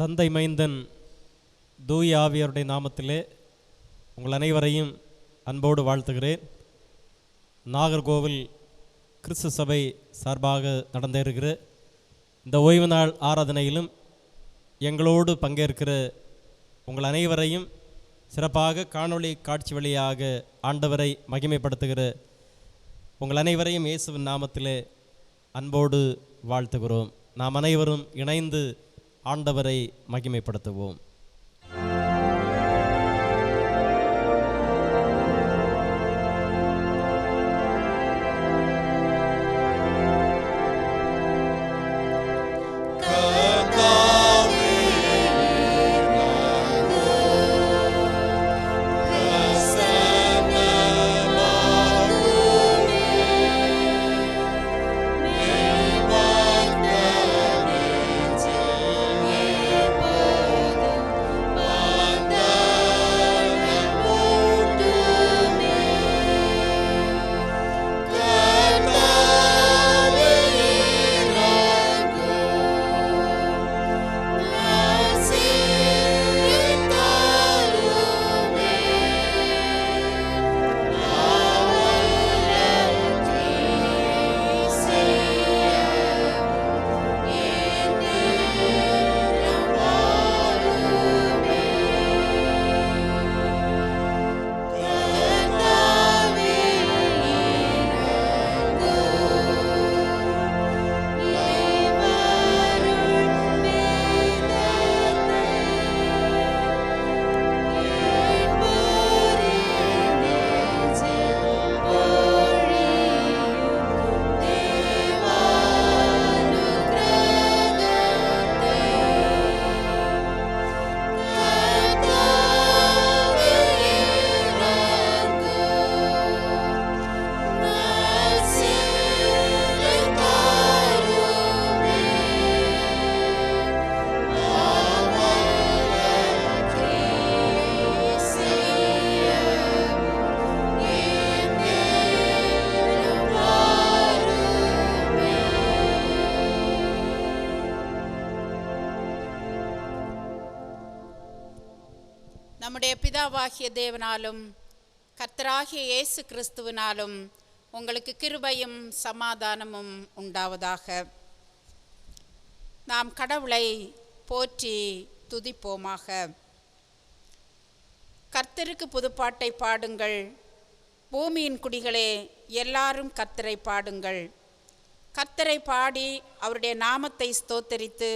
தந்தை மைந்தன் தூய ஆவியாருடைய நாமத்திலே உங்கள் அனைவரையும் அன்போடு வாழ்த்துகிறேன். நாகர்கோவில் கிறிஸ்து சபை சார்பாக நடந்தேறுகிற இந்த ஓய்வு நாள் ஆராதனையிலும் எங்களோடு பங்கேற்கிற உங்கள் அனைவரையும் சிறப்பாக காணொளி காட்சி வழியாக ஆண்டவரை மகிமைப்படுத்துகிற உங்கள் அனைவரையும் இயேசுவின் நாமத்திலே அன்போடு வாழ்த்துகிறோம். நாம் அனைவரும் இணைந்து ஆண்டவரை மகிமைப்படுத்துவோம். நம்முடைய பிதாவாகிய தேவனாலும் கர்த்தராகிய இயேசு கிறிஸ்துவினாலும் உங்களுக்கு கிருபையும் சமாதானமும் உண்டாவதாக. நாம் கடவுளை போற்றி துதிப்போமாக. கர்த்தருக்கு புதுப்பாட்டை பாடுங்கள், பூமியின் குடிகளே எல்லாரும் கர்த்தரை பாடுங்கள். கர்த்தரை பாடி அவருடைய நாமத்தை ஸ்தோத்தரித்து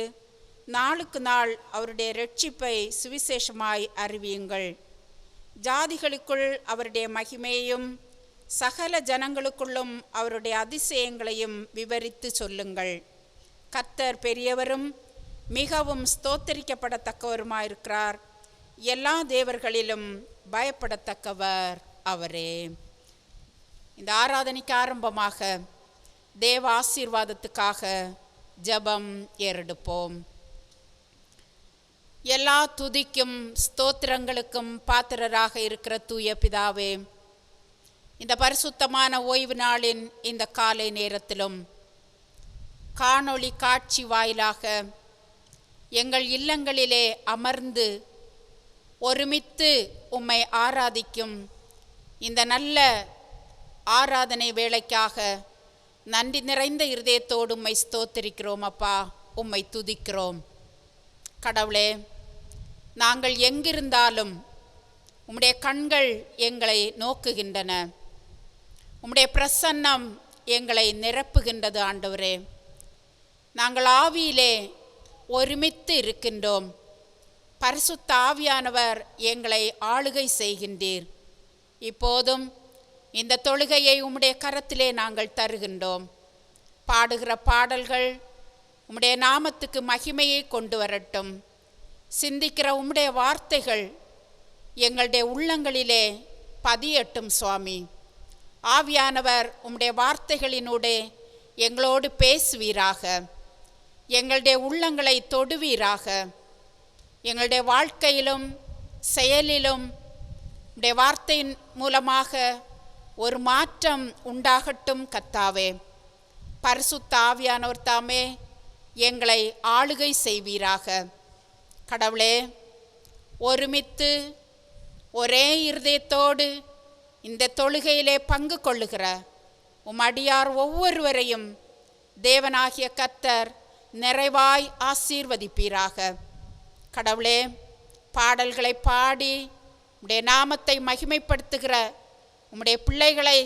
நாளுக்கு நாள் அவருடைய இரட்சிப்பை சுவிசேஷமாய் அறிவியுங்கள். ஜாதிகளுக்குள் அவருடைய மகிமையையும் சகல ஜனங்களுக்குள்ளும் அவருடைய அதிசயங்களையும் விவரித்து சொல்லுங்கள். கர்த்தர் பெரியவரும் மிகவும் ஸ்தோத்தரிக்கப்படத்தக்கவருமாயிருக்கிறார். எல்லா தேவர்களிலும் பயப்படத்தக்கவர் அவரே. இந்த ஆராதனைக்கு ஆரம்பமாக தேவ ஆசீர்வாதத்துக்காக ஜெபம் ஏறெடுப்போம். எல்லா துதிக்கும் ஸ்தோத்திரங்களுக்கும் பாத்திரராக இருக்கிற தூய பிதாவே, இந்த பரிசுத்தமான ஓய்வு நாளின் இந்த காலை நேரத்திலும் காணொளி காட்சி வாயிலாக எங்கள் இல்லங்களிலே அமர்ந்து ஒருமித்து உம்மை ஆராதிக்கும் இந்த நல்ல ஆராதனை வேளைக்காக நன்றி நிறைந்த இருதயத்தோடு உம்மை ஸ்தோத்திரிக்கிறோம். அப்பா, உம்மை துதிக்கிறோம். கடவுளே, நாங்கள் எங்கிருந்தாலும் உம்முடைய கண்கள் எங்களை நோக்குகின்றன. உம்முடைய பிரசன்னம் எங்களை நிரப்புகின்றது. ஆண்டவரே, நாங்கள் ஆவியிலே ஒருமித்து இருக்கின்றோம். பரிசுத்த ஆவியானவர் எங்களை ஆளுகை செய்கின்றீர். இப்போதும் இந்த தொழுகையை உம்முடைய கரத்திலே நாங்கள் தருகின்றோம். பாடுகிற பாடல்கள் உம்முடைய நாமத்துக்கு மகிமையை கொண்டு வரட்டும். சிந்திக்கிற உம்முடைய வார்த்தைகள் எங்களுடைய உள்ளங்களிலே பதியட்டும். சுவாமி ஆவியானவர் உம்முடைய வார்த்தைகளினூடே எங்களோடு பேசுவீராக. எங்களுடைய உள்ளங்களை தொடுவீராக. எங்களுடைய வாழ்க்கையிலும் செயலிலும் உம்முடைய வார்த்தையின் மூலமாக ஒரு மாற்றம் உண்டாகட்டும். கர்த்தாவே, பரிசுத்த ஆவியானவர் தாமே எங்களை ஆளுகை செய்வீராக. கடவுளே, ஒருமித்து ஒரே இருதயத்தோடு இந்த தொழுகையிலே பங்கு கொள்ளுகிற உம் அடியார் ஒவ்வொருவரையும் தேவனாகிய கர்த்தர் நிறைவாய் ஆசீர்வதிப்பீராக. கடவுளே, பாடல்களை பாடி உம்முடைய நாமத்தை மகிமைப்படுத்துகிற உம்முடைய பிள்ளைகளை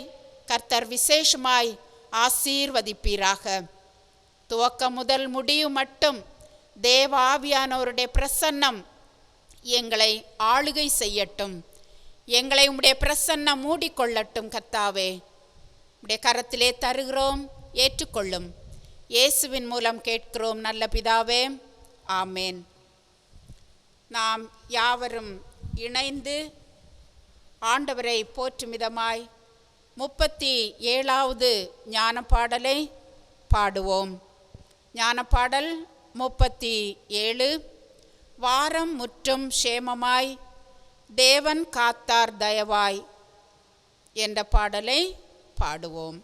கர்த்தர் விசேஷமாய் ஆசீர்வதிப்பீராக. துவக்கம் முதல் முடிவு மட்டும் தேவ ஆவியானவருடைய பிரசன்னம் எங்களை ஆளுகை செய்யட்டும். எங்களை உம்முடைய பிரசன்னம் மூடிக்கொள்ளட்டும். கர்த்தாவே, உம்முடைய கரத்திலே தருகிறோம், ஏற்றுக்கொள்ளும். இயேசுவின் மூலம் கேட்கிறோம் நல்ல பிதாவே, ஆமேன். நாம் யாவரும் இணைந்து ஆண்டவரை போற்றும் விதமாய் 37வது ஞானப்பாடலை பாடுவோம். ஞானப்பாடல் 37. வாரம் முற்றும் சேமமாய் தேவன் காத்தார் தயவாய் என்ற பாடலை பாடுவோம்.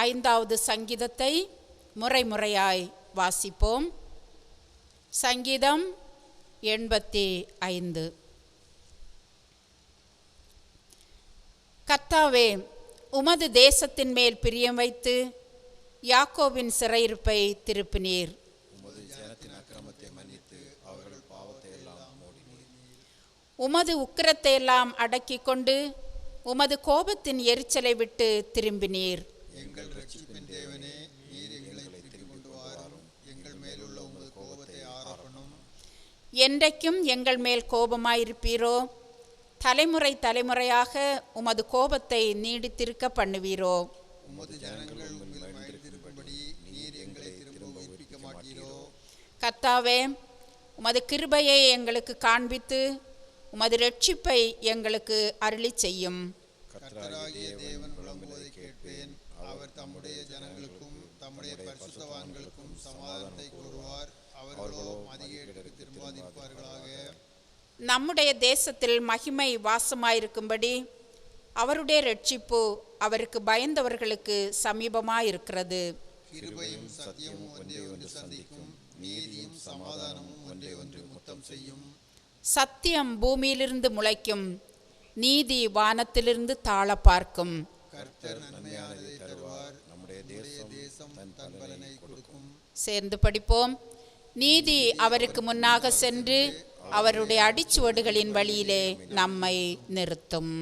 ஐந்தாவது சங்கீதத்தை முறைமுறையாய் வாசிப்போம். சங்கீதம் 85. கர்த்தாவே, உமது தேசத்தின் மேல் பிரியம் வைத்து யாக்கோபின் சிறையிருப்பை திருப்பினீர். உமது உக்கிரத்தை எல்லாம் அடக்கிக் கொண்டு உமது கோபத்தின் எரிச்சலை விட்டு திரும்பினீர். எங்கள் ரட்சிப்பின் தேவனே, நீர் எங்களை திருப்பி கொண்டு வாரும். எங்கள் மேலுள்ள உமது கோபத்தை ஆறப்பண்ணும். என்றைக்கும் எங்கள் மேல் கோபமாயிருப்பீரோ? தலைமுறை தலைமுறையாக உமது கோபத்தை நீடித்திருக்க பண்ணுவீரோ? உமது ஜனங்கள் உம்மில் மகிழ்ந்திருக்கும்படி நீர் எங்களை திரும்ப உயிர்ப்பிக்க மாட்டீரோ? கர்த்தாவே, உமது கிருபையை எங்களுக்கு காண்பித்து உமது இரட்சிப்பை எங்களுக்கு அருளி செய்யும். கர்த்தராகிய தேவன் விளம்புவதை கேட்பேன். அவர் தம்முடைய ஜனங்களுக்கும் தம்முடைய பரிசுத்தவான்களுக்கும் சமாதானத்தை கூறுவார். அவர்களோ மதிகேடுக்கு திரும்பாதிருப்பார்களாக. நம்முடைய தேசத்தில் மகிமை வாசமாயிருக்கும்படி அவருடைய இரட்சிப்பு அவருக்கு பயந்தவர்களுக்கு சமீபமாயிருக்கிறது. கிருபையும் சத்தியமும் ஒன்றே ஒன்று சந்திக்கும். நீதியும் சமாதானமும் ஒன்றே ஒன்று முத்தம் செய்யும். சத்தியம் பூமியிலிருந்து முளைக்கும், நீதி வானத்திலிருந்து தாழ பார்க்கும். கர்த்தர் நன்மையானதை தருவார். நம்முடைய தேசம் தன் பலனை கொடுக்கும். சேர்ந்து படிப்போம். நீதி அவருக்கு முன்னாக சென்று அவருடைய அடிச்சுவடுகளின் வழியிலே நம்மை நிறுத்தும்.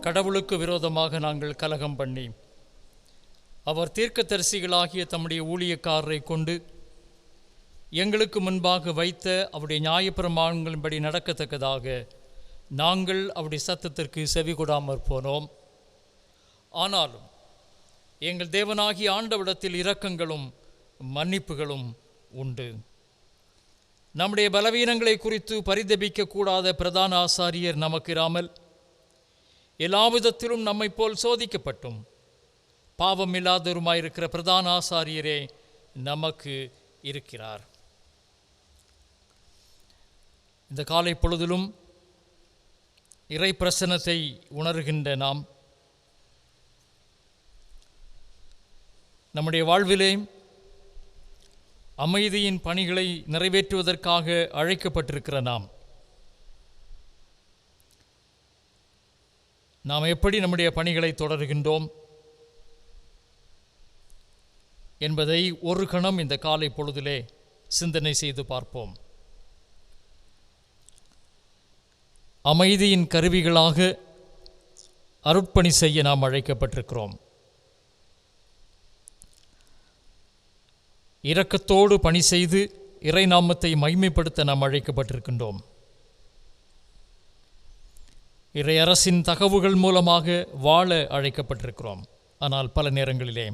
கடவுளுக்கு விரோதமாக நாங்கள் கலகம் பண்ணி அவர் தீர்க்கதரிசிகளாகிய தம்முடைய ஊழியக்காரரை கொண்டு எங்களுக்கு முன்பாக வைத்த அவருடைய நியாயப்பிரமாணங்களின்படி நடக்கத்தக்கதாக நாங்கள் அவருடைய சத்தத்திற்கு செவி கொடாமற் போனோம். ஆனாலும் எங்கள் தேவனாகிய ஆண்டவிடத்தில் இரக்கங்களும் மன்னிப்புகளும் உண்டு. நம்முடைய பலவீனங்களை குறித்து பரிதபிக்கக்கூடாத பிரதான ஆசாரியர் நமக்கு இராமல் எல்லாவிதத்திலும் நம்மை போல் சோதிக்கப்பட்டும் பாவம் இல்லாதவருமாயிருக்கிற பிரதான ஆசாரியரே நமக்கு இருக்கிறார். இந்த காலை பொழுதிலும் இறை பிரசன்னத்தை உணர்கின்ற நாம் நம்முடைய வாழ்விலே அமைதியின் பணிகளை நிறைவேற்றுவதற்காக அழைக்கப்பட்டிருக்கிற நாம் எப்படி நம்முடைய பணிகளை தொடர்கின்றோம் என்பதை ஒரு கணம் இந்த காலை பொழுதிலே சிந்தனை செய்து பார்ப்போம். அமைதியின் கருவிகளாக அருட்பணி செய்ய நாம் அழைக்கப்பட்டிருக்கிறோம். இரக்கத்தோடு பணி செய்து இறை நாமத்தை மகிமைப்படுத்த நாம் அழைக்கப்பட்டிருக்கின்றோம். இறை அரசின் தகவுகள் மூலமாக வாழ அழைக்கப்பட்டிருக்கிறோம். ஆனால் பல நேரங்களிலே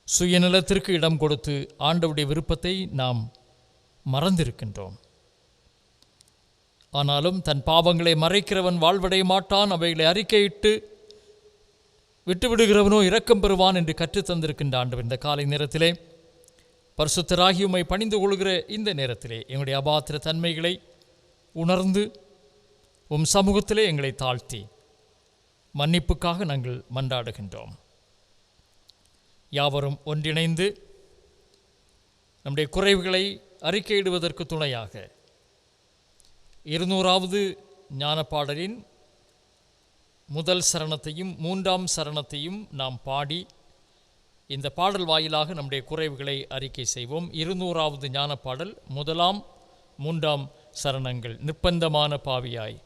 சுயநலத்திற்கு இடம் கொடுத்து ஆண்டவருடைய விருப்பத்தை நாம் மறந்திருக்கின்றோம். ஆனாலும் தன் பாவங்களை மறைக்கிறவன் வாழ்வடைய மாட்டான், அவைகளை அறிக்கையிட்டு விட்டுவிடுகிறவனோ இரக்கம் பெறுவான் என்று கற்றுத்தந்திருக்கின்ற ஆண்டவர் இந்த காலை நேரத்திலே பரிசுத்தராகி உம்மை பணிந்து கொள்கிற இந்த நேரத்திலே எங்களுடைய அபாத்திர தன்மைகளை உணர்ந்து உம் சமூகத்திலே எங்களை தாழ்த்தி மன்னிப்புக்காக நாங்கள் மன்றாடுகின்றோம். யாவரும் ஒன்றிணைந்து நம்முடைய குறைவுகளை அறிக்கையிடுவதற்கு துணையாக 200வது ஞானப்பாடலின் முதல் சரணத்தையும் 3ஆம் சரணத்தையும் நாம் பாடி இந்த பாடல் வாயிலாக நம்முடைய குறைவுகளை அறிக்கை செய்வோம். 200வது ஞானப்பாடல் 1ஆம் 3ஆம் சரணங்கள். நிர்பந்தமான பாவியாய்.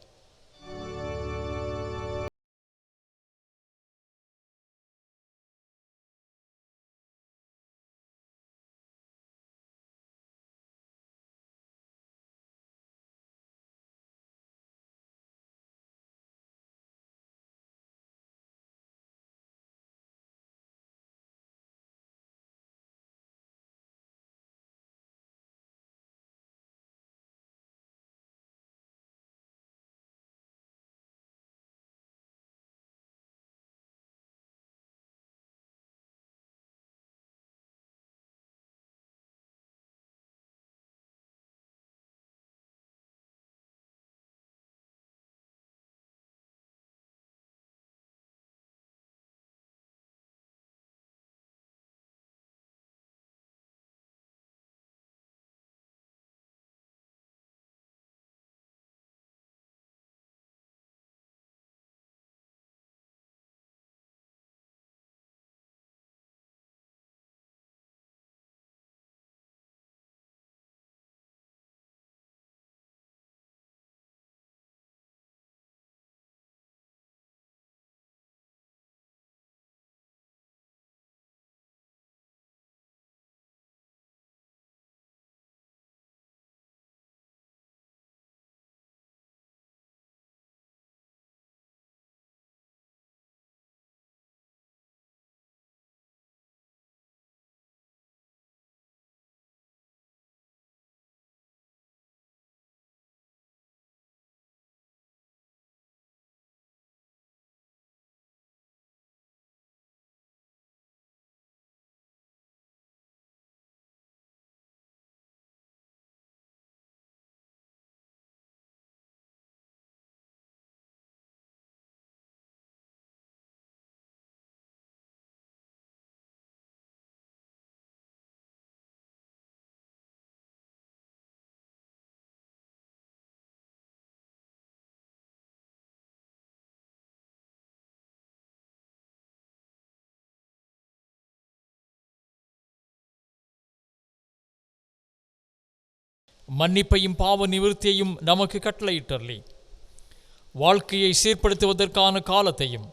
மன்னிப்பையும் பாவ நிவிர்த்தியையும் நமக்கு கட்டளையிட்டர்லி வாழ்க்கையை சீர்படுத்துவதற்கான காலத்தையும்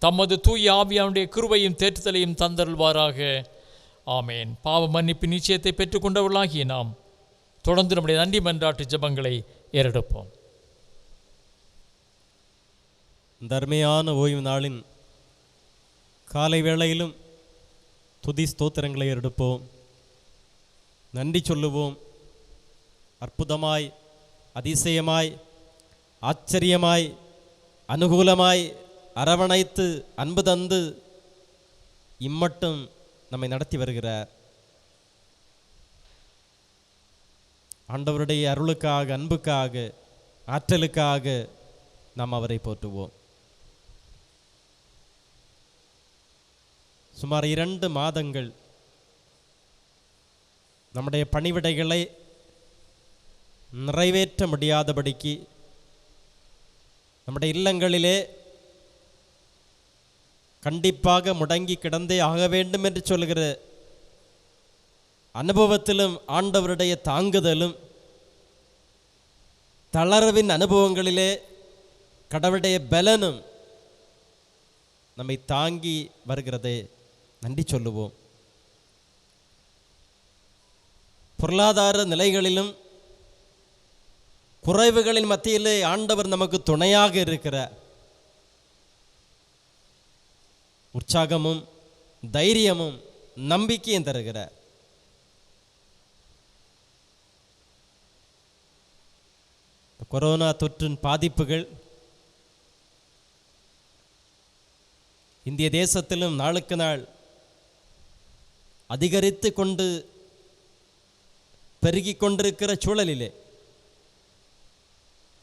தமது தூய ஆவியானுடைய கிருபையும் தேற்றுதலையும் தந்தருள்வாராக. ஆமேன். பாவ மன்னிப்பு நிச்சயத்தை பெற்றுக்கொண்டவர்களாகிய நாம் தொடர்ந்து நம்முடைய நன்றி மன்றாட்டு ஜெபங்களை ஏறெடுப்போம். தர்மையான ஓய்வு நாளின் காலை வேளையிலும் துதி ஸ்தோத்திரங்களை எடுப்போம், நன்றி சொல்லுவோம். அற்புதமாய், அதிசயமாய், ஆச்சரியமாய், அனுகூலமாய் அரவணைத்து அன்பு தந்து இம்மட்டும் நம்மை நடத்தி வருகிறார். ஆண்டவருடைய அருளுக்காக, அன்புக்காக, ஆற்றலுக்காக நாம் அவரை போற்றுவோம். சுமார் 2 மாதங்கள் நம்முடைய பணிவிடைகளை நிறைவேற்ற முடியாதபடிக்கு நம்முடைய இல்லங்களிலே கண்டிப்பாக முடங்கி கிடந்தே ஆக வேண்டும் என்று சொல்கிற அனுபவத்திலும் ஆண்டவருடைய தாங்குதலும், தளர்வின் அனுபவங்களிலே கடவுளுடைய பலனும் நம்மை தாங்கி வருகிறதே, நன்றி சொல்லுவோம். பொருளாதார நிலைகளிலும் குறைவுகளின் மத்தியிலே ஆண்டவர் நமக்கு துணையாக இருக்கிறார். உற்சாகமும் தைரியமும் நம்பிக்கையும் தருகிறார். கொரோனா தொற்றின் பாதிப்புகள் இந்திய தேசத்திலும் நாளுக்கு நாள் அதிகரித்து கொண்டு பெருகிக் கொண்டிருக்கிற சூழலிலே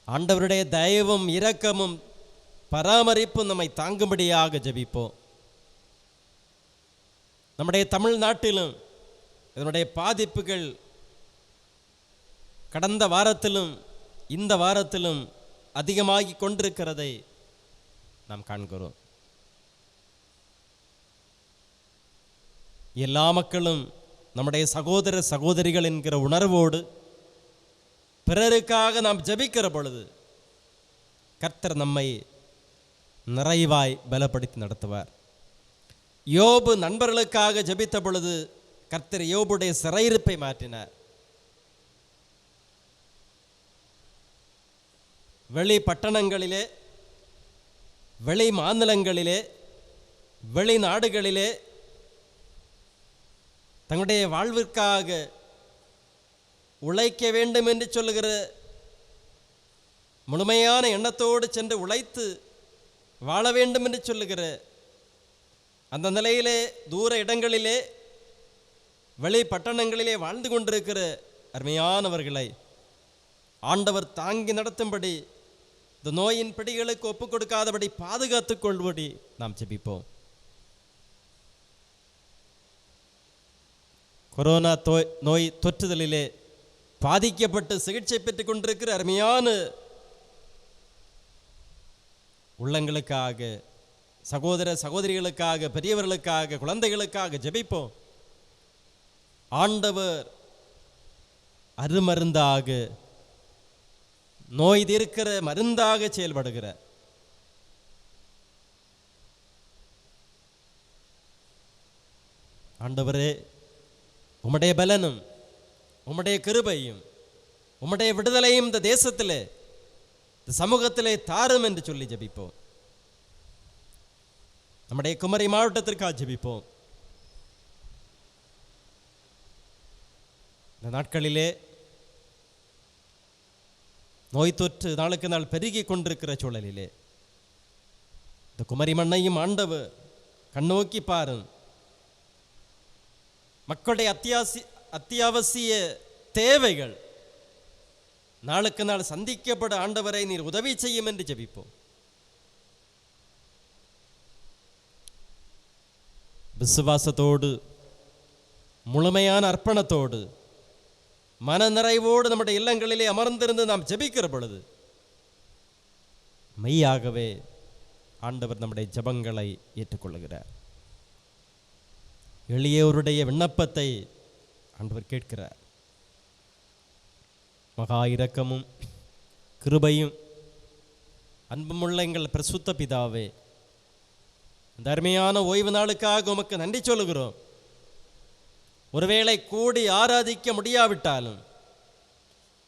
ஆண்டவருடைய தயவும் இரக்கமும் பராமரிப்பும் நம்மை தாங்கும்படியாக ஜெபிப்போம். நம்முடைய தமிழ்நாட்டிலும் இதனுடைய பாதிப்புகள் கடந்த வாரத்திலும் இந்த வாரத்திலும் அதிகமாகி கொண்டிருக்கிறதை நாம் காண்கிறோம். எல்லா மக்களும் நம்முடைய சகோதர சகோதரிகள் என்கிற உணர்வோடு பிறருக்காக நாம் ஜெபிக்கிற பொழுது கர்த்தர் நம்மை நிறைவாய் பலப்படுத்தி நடத்துவார். யோபு நண்பர்களுக்காக ஜெபித்த பொழுது கர்த்தர் யோபுடைய சிறையிருப்பை மாற்றினார். வெளி பட்டணங்களிலே, வெளி மாநிலங்களிலே, வெளிநாடுகளிலே தங்களுடைய வாழ்விற்காக உழைக்க வேண்டும் என்று சொல்லுகிற முழுமையான எண்ணத்தோடு சென்று உழைத்து வாழ வேண்டும் என்று சொல்லுகிற அந்த நிலையிலே தூர இடங்களிலே, வெளி பட்டணங்களிலே வாழ்ந்து கொண்டிருக்கிற அருமையானவர்களை ஆண்டவர் தாங்கி நடத்தும்படி, இந்த நோயின் பிடிகளுக்கு ஒப்புக் கொடுக்காதபடி பாதுகாத்துக் கொள்படி நாம் ஜெபிப்போம். கொரோனா நோய் தொற்றுதலிலே பாதிக்கப்பட்டு சிகிச்சை பெற்றுக் கொண்டிருக்கிற அருமையான உள்ளங்களுக்காக, சகோதர சகோதரிகளுக்காக, பெரியவர்களுக்காக, குழந்தைகளுக்காக ஜெபிப்போம். ஆண்டவர் அருமருந்தாக, நோய் தீர்க்கிற மருந்தாக செயல்படுகிறார். ஆண்டவரே, உம்முடைய பலனும் உம்முடைய கிருபையும் உம்முடைய விடுதலையும் இந்த தேசத்திலே, இந்த சமூகத்திலே தாரும் என்று சொல்லி ஜெபிப்போம். நம்முடைய குமரி மாவட்டத்திற்காக ஜெபிப்போம். இந்த நாட்களிலே நோய் தொற்று நாளுக்கு நாள் பெருகி கொண்டிருக்கிற சூழலிலே இந்த குமரி மண்ணையும் ஆண்டவர் கண்ணோக்கி பாரும். மக்களுடைய அத்தியாவசிய தேவைகள் நாளுக்கு நாள் சந்திக்கப்பட ஆண்டவரை நீர் உதவி செய்யும் என்று ஜெபிப்போம். விசுவாசத்தோடு, முழுமையான அர்ப்பணத்தோடு, மன நிறைவோடு நம்முடைய இல்லங்களிலே அமர்ந்திருந்து நாம் ஜெபிக்கிற பொழுது மெய்யாகவே ஆண்டவர் நம்முடைய ஜெபங்களை ஏற்றுக்கொள்கிறார். எளியோருடைய விண்ணப்பத்தை ஆண்டவர் கேட்கிறார். மகா இரக்கமும் கிருபையும் அன்புமுள்ள எங்கள் பிரசுத்த பிதாவே, இந்த அருமையான ஓய்வு நாளுக்காக உமக்கு நன்றி சொல்லுகிறோம். ஒருவேளை கூடி ஆராதிக்க முடியாவிட்டாலும்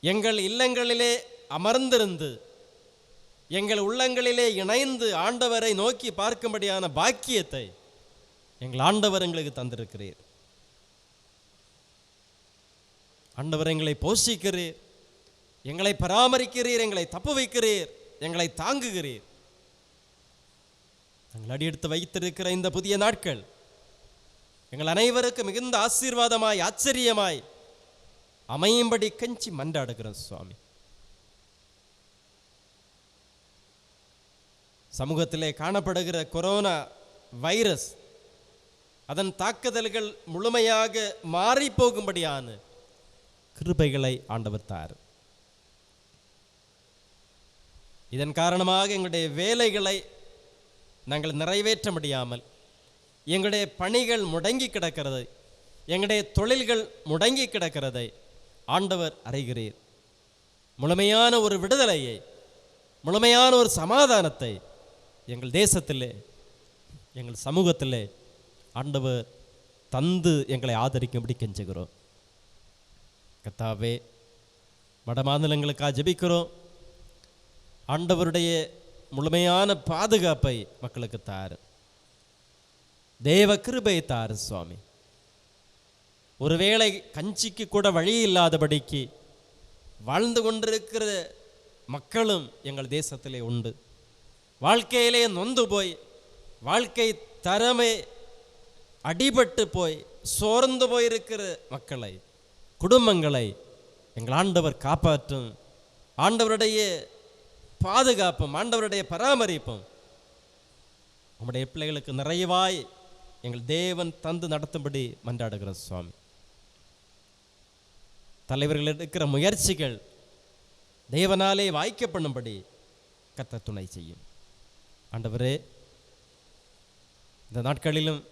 எங்கள் இல்லங்களிலே அமர்ந்திருந்து எங்கள் உள்ளங்களிலே இணைந்து ஆண்டவரை நோக்கி பார்க்கும்படியான பாக்கியத்தை எங்கள் ஆண்டவர் எங்களுக்கு தந்திருக்கிறீர். ஆண்டவர் எங்களை போஷிக்கிறீர், எங்களை பராமரிக்கிறீர், எங்களை தப்பு வைக்கிறீர், எங்களை தாங்குகிறீர். நாங்கள் அடியெடுத்து வைத்திருக்கிற இந்த புதிய நாட்கள் எங்கள் அனைவருக்கும் மிகுந்த ஆசீர்வாதமாய் ஆச்சரியமாய் அமையும்படி கஞ்சி மன்றாடுகிறோம் சுவாமி. சமூகத்திலே காணப்படுகிற கொரோனா வைரஸ் அதன் தாக்குதல்கள் முழுமையாக மாறி போகும்படியான கிருபைகளை ஆண்டவர் தார். இதன் காரணமாக எங்களுடைய வேலைகளை நாங்கள் நிறைவேற்ற முடியாமல் எங்களுடைய பணிகள் முடங்கி கிடக்கிறது, எங்களுடைய தொழில்கள் முடங்கி கிடக்கிறதை ஆண்டவர் அறிகிறீர். முழுமையான ஒரு விடுதலையை, முழுமையான ஒரு சமாதானத்தை எங்கள் தேசத்திலே, எங்கள் சமூகத்திலே ஆண்டவர் தந்து எங்களை ஆதரிக்கும்படி கெஞ்சுகிறோம். கர்த்தாவே, வட மாநிலங்களுக்காக ஜெபிக்கிறோம். ஆண்டவருடைய முழுமையான பாதுகாப்பை மக்களுக்கு தாரு, தேவ கிருபை தாரு சுவாமி. ஒருவேளை கஞ்சிக்கு கூட வழி இல்லாதபடிக்கு வாழ்ந்து கொண்டிருக்கிற மக்களும் எங்கள் தேசத்திலே உண்டு. வாழ்க்கையிலே நொந்து போய், வாழ்க்கை தரமே அடிபட்டு போய் சோர்ந்து போயிருக்கிற மக்களை, குடும்பங்களை எங்கள் ஆண்டவர் காப்பாற்றும். ஆண்டவருடைய பாதுகாப்பும் ஆண்டவருடைய பராமரிப்பும் உம்முடைய பிள்ளைகளுக்கு நிறைவாய் எங்கள் தேவன் தந்து நடத்தும்படி மன்றாடுகிற சுவாமி. தலைவர்கள் எடுக்கிற முயற்சிகள் தேவனாலே வாய்க்கப்படும்படி கர்த்தர் துணை செய்யும். ஆண்டவரே, இந்த நாட்களிலும்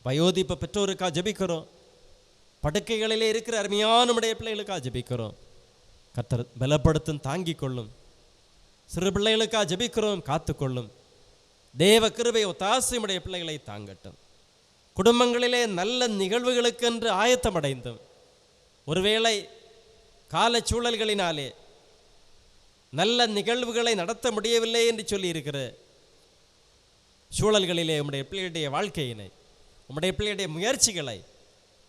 வயோதிப்ப பெற்றோருக்காக ஜெபிக்கிறோம். படுக்கைகளிலே இருக்கிற அருமையான நம்முடைய பிள்ளைகளுக்காக ஜெபிக்கிறோம். கர்த்தர் பலப்படுத்தும், தாங்கிக் கொள்ளும். சிறு பிள்ளைகளுக்காக ஜெபிக்கிறோம், காத்துக்கொள்ளும். தேவ கிருபை ஒத்தாசை உடைய பிள்ளைகளை தாங்கட்டும். குடும்பங்களிலே நல்ல நிகழ்வுகளுக்கென்று ஆயத்தமடைந்தும் ஒருவேளை கால சூழல்களினாலே நல்ல நிகழ்வுகளை நடத்த முடியவில்லை என்று சொல்லி இருக்கிற சூழல்களிலே உம்முடைய பிள்ளையுடைய வாழ்க்கையினை, உம்முடைய பிள்ளையுடைய முயற்சிகளை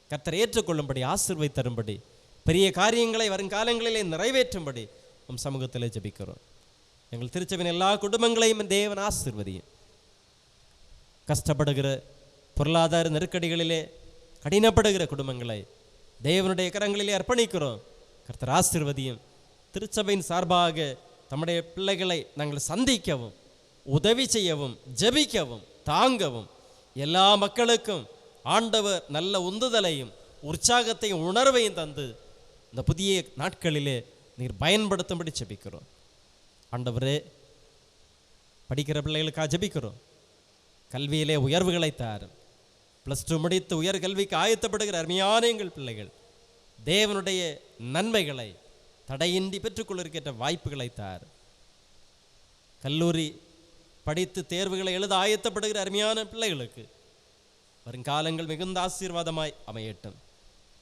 கர்த்தர் ஏற்றுக்கொள்ளும்படி, ஆசீர்வதித்தரும்படி, பெரிய காரியங்களை வருங்காலங்களிலே நிறைவேற்றும்படி உம் சமூகத்திலே ஜெபிக்கிறோம். எங்கள் திருச்சபையின் எல்லா குடும்பங்களையும் தேவன் ஆசீர்வதியும். கஷ்டப்படுகிற பொருளாதார நெருக்கடிகளிலே கடினப்படுகிற குடும்பங்களை தேவனுடைய கரங்களிலே அர்ப்பணிக்கிறோம். கர்த்தர் ஆசீர்வதியும். திருச்சபையின் சார்பாக தம்முடைய பிள்ளைகளை நாங்கள் சந்திக்கவும், உதவி செய்யவும், ஜெபிக்கவும், தாங்கவும் எல்லா மக்களுக்கும் ஆண்டவர் நல்ல உந்துதலையும் உற்சாகத்தையும் உணர்வையும் தந்து இந்த புதிய நாட்களிலே நீர் பயன்படுத்தும்படி ஜெபிக்கிறோம். ஆண்டவரே, படிக்கிற பிள்ளைகளுக்காக ஜெபிக்கிறோம். கல்வியிலே உயர்வுகளை தாரும். +2 முடித்து உயர்கல்விக்கு ஆயத்தப்படுகிற அருமையான எங்கள் பிள்ளைகள் தேவனுடைய நன்மைகளை தடையின்றி பெற்றுக்கொள்வதற்கேற்ற வாய்ப்புகளை தார். கல்லூரி படித்து தேர்வுகளை எழுத ஆயத்தப்படுகிற அருமையான பிள்ளைகளுக்கு வருங்காலங்கள் மிகுந்த ஆசீர்வாதமாய் அமையட்டும்.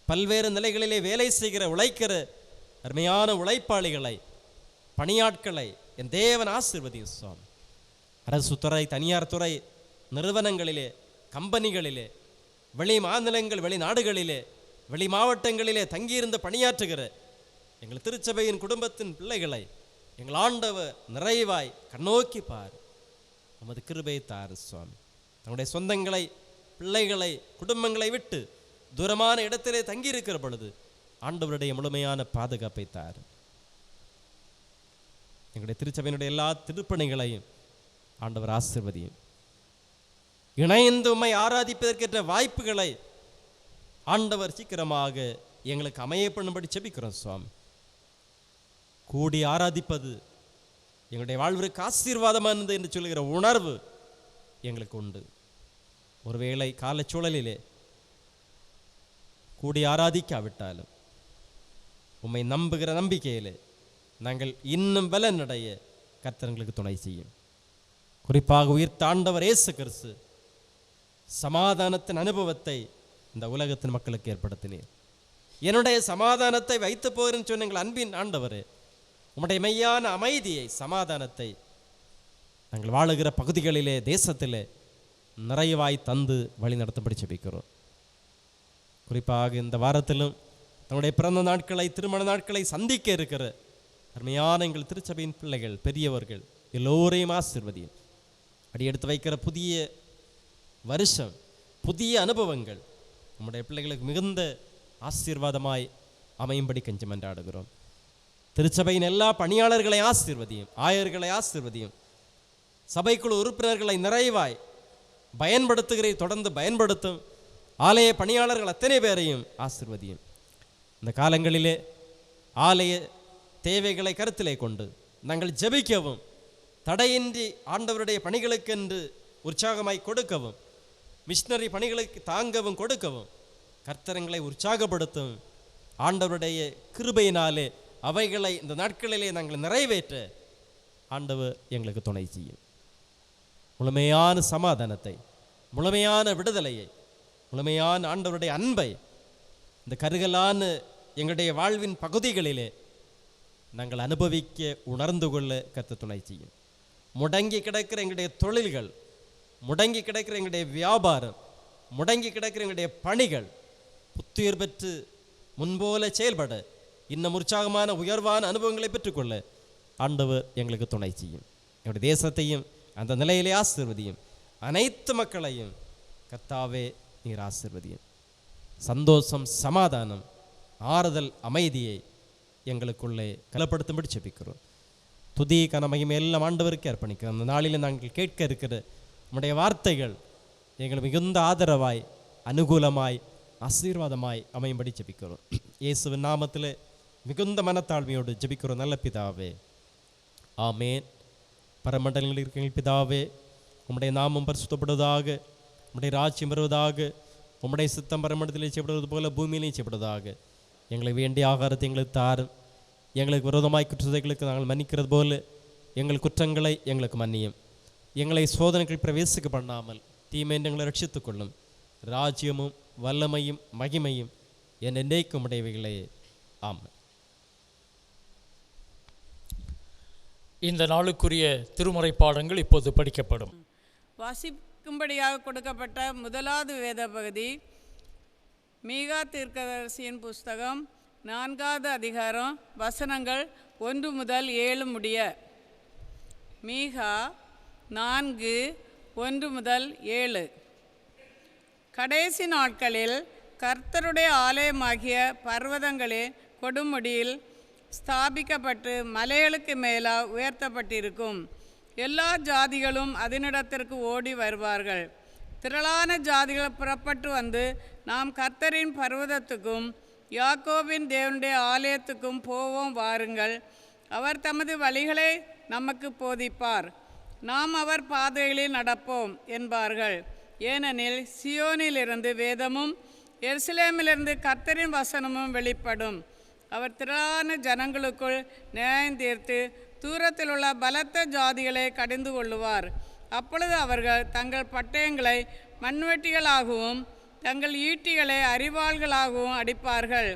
பல்வேறு நிலைகளிலே வேலை செய்கிற உழைக்கிற அருமையான உழைப்பாளிகளை, பணியாட்களை என் தேவன் ஆசீர்வதியும் சுவாமி. அரசு துறை, தனியார் துறை நிறுவனங்களிலே, கம்பெனிகளிலே, வெளி மாநிலங்கள், வெளிநாடுகளிலே, வெளி மாவட்டங்களிலே தங்கியிருந்து பணியாற்றுகிற எங்கள் திருச்சபையின் குடும்பத்தின் பிள்ளைகளை எங்கள் ஆண்டவர் நிறைவாய் கண்ணோக்கி பார். நமது கிருபை தாரு சுவாமி. தன்னுடைய சொந்தங்களை, பிள்ளைகளை, குடும்பங்களை விட்டு தூரமான இடத்திலே தங்கியிருக்கிற பொழுது ஆண்டவருடைய முழுமையான பாதுகாப்பை தார். எங்களுடைய திருச்சபையினுடைய எல்லா திருப்பணிகளையும் ஆண்டவர் ஆசீர்வதியும். இணைந்து உம்மை ஆராதிப்பதற்கேற்ற வாய்ப்புகளை ஆண்டவர் சீக்கிரமாக எங்களுக்கு அமைய பண்ணும்படி ஜெபிக்கிறோம் சுவாமி. கூடி ஆராதிப்பது எங்களுடைய வாழ்விற்கு ஆசீர்வாதமானது என்று சொல்லுகிற உணர்வு எங்களுக்கு உண்டு. ஒருவேளை காலச்சூழலிலே கூடி ஆராதிக்காவிட்டாலும் உம்மை நம்புகிற நம்பிக்கையில் நாங்கள் இன்னும் பலனடைய கர்த்தர் எங்களுக்கு துணை செய்யும். குறிப்பாக உயிர்த்த ஆண்டவர் இயேசு கிறிஸ்து சமாதானத்தின் அனுபவத்தை இந்த உலகத்தின் மக்களுக்கு ஏற்படுத்தினீர். என்னுடைய சமாதானத்தை வைத்து போகிறேன்னு சொன்ன எங்கள் அன்பின் ஆண்டவரே, உம்முடைய மெய்யான அமைதியை, சமாதானத்தை நாங்கள் வாழுகிற பகுதிகளிலே, தேசத்திலே நிறைவாய் தந்து வழி நடத்தப்படி ஜெபிக்கிறோம். குறிப்பாக இந்த வாரத்திலும் தன்னுடைய பிறந்த நாட்களை, திருமண நாட்களை சந்திக்க இருக்கிற அருமையான எங்கள் திருச்சபையின் பிள்ளைகள், பெரியவர்கள் எல்லோரையும் ஆசீர்வதியும். அடி எடுத்து வைக்கிற புதிய வருஷம், புதிய அனுபவங்கள் நம்முடைய பிள்ளைகளுக்கு மிகுந்த ஆசீர்வாதமாய் அமையும்படி கெஞ்சி மன்றாடுகிறோம். திருச்சபையின் எல்லா பணியாளர்களை ஆசீர்வதியும், ஆயர்களை ஆசீர்வதியும், சபைக்குழு உறுப்பினர்களை நிறைவாய் தொடர்ந்து பயன்படுத்தும் ஆலய பணியாளர்கள் அத்தனை பேரையும் ஆசீர்வதியும். இந்த காலங்களிலே ஆலய தேவைகளை கருத்திலே கொண்டு நாங்கள் ஜெபிக்கவும், தடையின்றி ஆண்டவருடைய பணிகளுக்கென்று உற்சாகமாய் கொடுக்கவும், மிஷினரி பணிகளுக்கு தாங்கவும் கொடுக்கவும் கர்த்தரங்களை உற்சாகப்படுத்தும். ஆண்டவருடைய கிருபையினாலே அவைகளை இந்த நாட்களிலே நாங்கள் நிறைவேற்ற ஆண்டவர் எங்களுக்கு துணை செய்யும். முழுமையான சமாதானத்தை, முழுமையான விடுதலையை, முழுமையான ஆண்டவருடைய அன்பை இந்த கருகலான எங்களுடைய வாழ்வின் பகுதிகளிலே நாங்கள் அனுபவிக்க, உணர்ந்து கொள்ள கர்த்தர் துணை செய்யும். முடங்கி கிடக்கிற எங்களுடைய தொழில்கள், முடங்கி கிடக்கிற எங்களுடைய வியாபாரம், முடங்கி கிடக்கிற எங்களுடைய பணிகள் புத்துயிர் பெற்று முன்போல செயல்பட, இன்னும் உற்சாகமான உயர்வான அனுபவங்களை பெற்றுக்கொள்ள ஆண்டவர் எங்களுக்கு துணை செய்யும். எங்களுடைய தேசத்தையும் அந்த நிலையிலே ஆசீர்வதியும். அனைத்து மக்களையும் கர்த்தாவே நீர் ஆசீர்வதியும். சந்தோஷம், சமாதானம், ஆறுதல், அமைதியை எங்களுக்குள்ளே கலப்படுத்தும்படி ஜெபிக்கிறோம். துதி, கனமகிமை எல்லாம் ஆண்டவருக்கு அர்ப்பணிக்கிறோம். அந்த நாளில் நாங்கள் கேட்க இருக்கிற நம்முடைய வார்த்தைகள் எங்கள் மிகுந்த ஆதரவாய், அனுகூலமாய், ஆசீர்வாதமாய் அமையும்படி ஜெபிக்கிறோம். இயேசுவின் நாமத்தில் மிகுந்த மனத்தாழ்மையோடு ஜெபிக்கிறோம் நல்ல பிதாவே, ஆமேன். பரமண்டலங்களில் இருக்கிற பிதாவே, உம்முடைய நாமம் பரிசுத்தப்படுவதாக, உம்முடைய ராஜ்யம் வருவதாக, உம்முடைய சித்தம் பரமண்டலத்திலே செய்யப்படுவது போல பூமியிலேயும் செய்யப்படுவதாக. எங்களுக்கு வேண்டிய ஆகாரத்தை எங்களுக்கு தாரும். எங்களுக்கு விரோதமாய் குற்றத்தைகளுக்கு நாங்கள் மன்னிக்கிறது போல எங்கள் குற்றங்களை எங்களுக்கு மன்னியும். எங்களை சோதனைகள் பிரவேசிக்க பண்ணாமல் தீமையை எங்களை ரட்சித்துக் கொள்ளும். ராஜ்யமும் வல்லமையும் மகிமையும் என் என்னைக்கும் உடையவைகளே, ஆமாம். இந்த நாளுக்குரிய திருமுறை பாடங்கள் இப்போது படிக்கப்படும். வாசிக்கும்படியாக கொடுக்கப்பட்ட முதலாவது வேத பகுதி மீகா தீர்க்கதரிசியின் புஸ்தகம் 4வது அதிகாரம் வசனங்கள் 1 முதல் 7 முடிய. மீகா 4:1 முதல் 7. கடைசி நாட்களில் கர்த்தருடைய ஆலயமாகிய பர்வதங்களின் கொடுமுடியில் ஸ்தாபிக்கப்பட்டு மலைகளுக்கு மேலாக உயர்த்தப்பட்டிருக்கும். எல்லா ஜாதிகளும் அதனிடத்திற்கு ஓடி வருவார்கள். திரளான ஜாதிகள் புறப்பட்டு வந்து நாம் கர்த்தரின் பர்வதத்துக்கும் யாக்கோபின் தேவனுடைய ஆலயத்துக்கும் போவோம் வாருங்கள். அவர் தமது வழிகளை நமக்கு போதிப்பார், நாம் அவர் பாதைகளில் நடப்போம் என்பார்கள். ஏனெனில் சியோனிலிருந்து வேதமும் எருசலேமிலிருந்து கர்த்தரின் வசனமும் வெளிப்படும். அவர் திரளான ஜனங்களுக்குள் நியாயம் தீர்த்து தூரத்தில் உள்ள பலத்த ஜாதிகளை கடிந்து கொள்ளுவார். அப்பொழுது அவர்கள் தங்கள் பட்டயங்களை மண்வெட்டிகளாகவும் தங்கள் ஈட்டிகளை அரிவாள்களாகவும் அடிப்பார்கள்.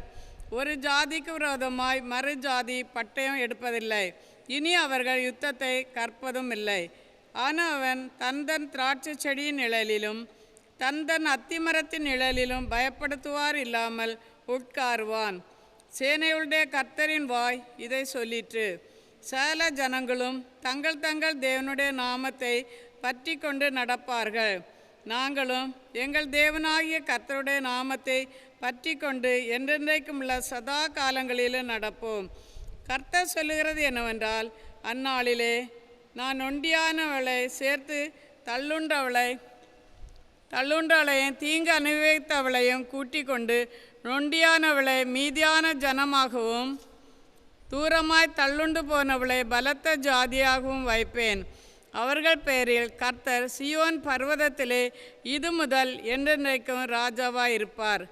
ஒரு ஜாதிக்கு விரோதமாய் மறு ஜாதி பட்டயம் எடுப்பதில்லை. இனி அவர்கள் யுத்தத்தை கற்பதும் இல்லை. ஆனவன் தந்தன் திராட்சை செடியின் நிழலிலும் தந்தன் அத்திமரத்தின் நிழலிலும் பயப்படுத்துவார் இல்லாமல் உட்காருவான். சேனையுடைய கர்த்தரின் வாய் இதை சொல்லிற்று. சகல ஜனங்களும் தங்கள் தங்கள் தேவனுடைய நாமத்தை பற்றி கொண்டு நடப்பார்கள். நாங்களும் எங்கள் தேவனாகிய கர்த்தருடைய நாமத்தை பற்றி கொண்டு என்றென்றைக்கும் உள்ள சதா காலங்களிலும் நடப்போம். கர்த்தர் சொல்லுகிறது என்னவென்றால், அந்நாளிலே நான் நொண்டியானவளை சேர்த்து தள்ளுண்டவளையும் தீங்கு அனுபவித்தவளையும் கூட்டிக் கொண்டு நொண்டியானவளை மீதியான ஜனமாகவும் தூரமாய் தள்ளுண்டு போனவளை பலத்த ஜாதியாகவும் வைப்பேன். அவர்கள் பேரில் கர்த்தர் சியோன் பர்வதத்திலே இது முதல் என்றென்றைக்கும் ராஜாவாய் இருப்பார்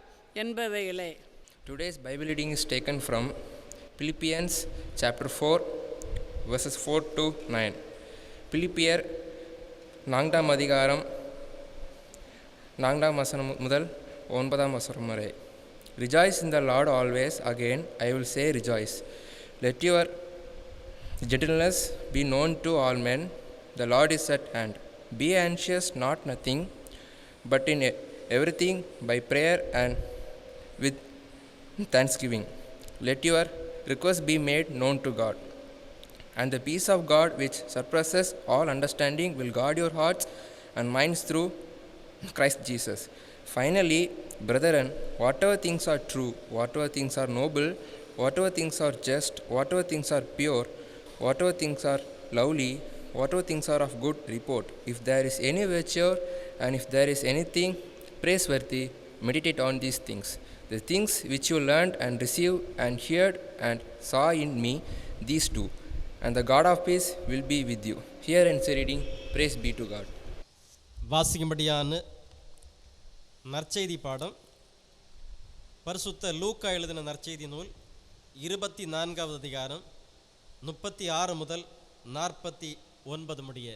என்பவைகளே. Today's Bible reading is taken from Philippians chapter 4 verses 4 to 9. பிலிப்பியர் 4ஆம் அதிகாரம் 4ஆம் வசனம் முதல் 9ஆம் வசனம் வரை. Rejoice in the Lord always. Again I will say rejoice. Let your gentleness be known to all men. The Lord is at hand. Be anxious not nothing, but in everything by prayer and with thanksgiving let your requests be made known to God. And the peace of God, which surpasses all understanding, will guard your hearts and minds through Christ Jesus. Finally, brethren, whatever things are true, whatever things are noble, whatever things are just, whatever things are pure, whatever things are lovely, whatever things are of good report, if there is any virtue and if there is anything praiseworthy, meditate on these things. The things which you learned and received and heard and saw in me, these do, and the God of peace will be with you. Here ends the reading. Praise be to God. வாசிக்கும்படியான நற்செய்தி பாடம் பரிசுத்த லூக்கா எழுதின நற்செய்தி நூல் 24வது அதிகாரம் 36 முதல் 49 முடிய.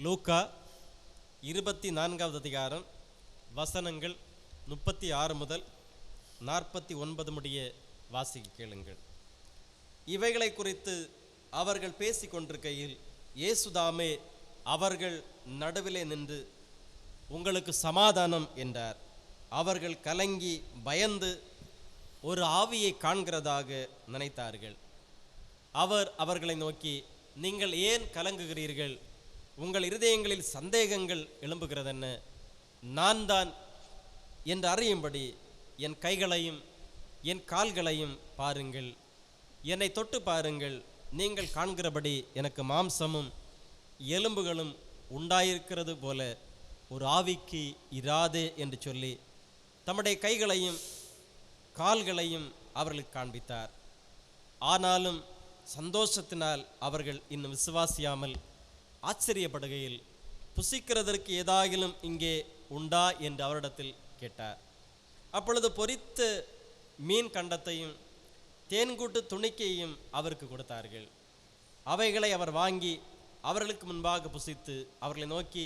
லூக்கா 24வது அதிகாரம் வசனங்கள் 36 முதல் 49 முடிய வாசிக்க கேளுங்கள். இவைகளை குறித்து அவர்கள் பேசி கொண்டிருக்கையில் இயேசுதாமே அவர்கள் நடுவிலே நின்று உங்களுக்கு சமாதானம் என்றார். அவர்கள் கலங்கி பயந்து ஒரு ஆவியை காண்கிறதாக நினைத்தார்கள். அவர் அவர்களை நோக்கி, நீங்கள் ஏன் கலங்குகிறீர்கள்? உங்கள் இருதயங்களில் சந்தேகங்கள் எழும்புகிறதென்ன? நான் தான் என்று அறியும்படி என் கைகளையும் என் கால்களையும் பாருங்கள், என்னை தொட்டு பாருங்கள். நீங்கள் காண்கிறபடி எனக்கு மாம்சமும் எலும்புகளும் உண்டாயிருக்கிறது போல ஒரு ஆவிக்கு இராதே என்று சொல்லி தம்முடைய கைகளையும் கால்களையும் அவர்களுக்கு காண்பித்தார். ஆனாலும் சந்தோஷத்தினால் அவர்கள் இன்னும் விசுவாசியாமல் ஆச்சரியப்படுகையில், புசிக்கிறதற்கு ஏதாகிலும் இங்கே உண்டா என்று அவரிடத்தில் கேட்டார். அப்பொழுது பொரித்த மீன் கண்டத்தையும் தேன்கூட்டு துணிக்கையும் அவருக்கு கொடுத்தார்கள். அவைகளை அவர் வாங்கி அவர்களுக்கு முன்பாக புசித்து அவர்களை நோக்கி,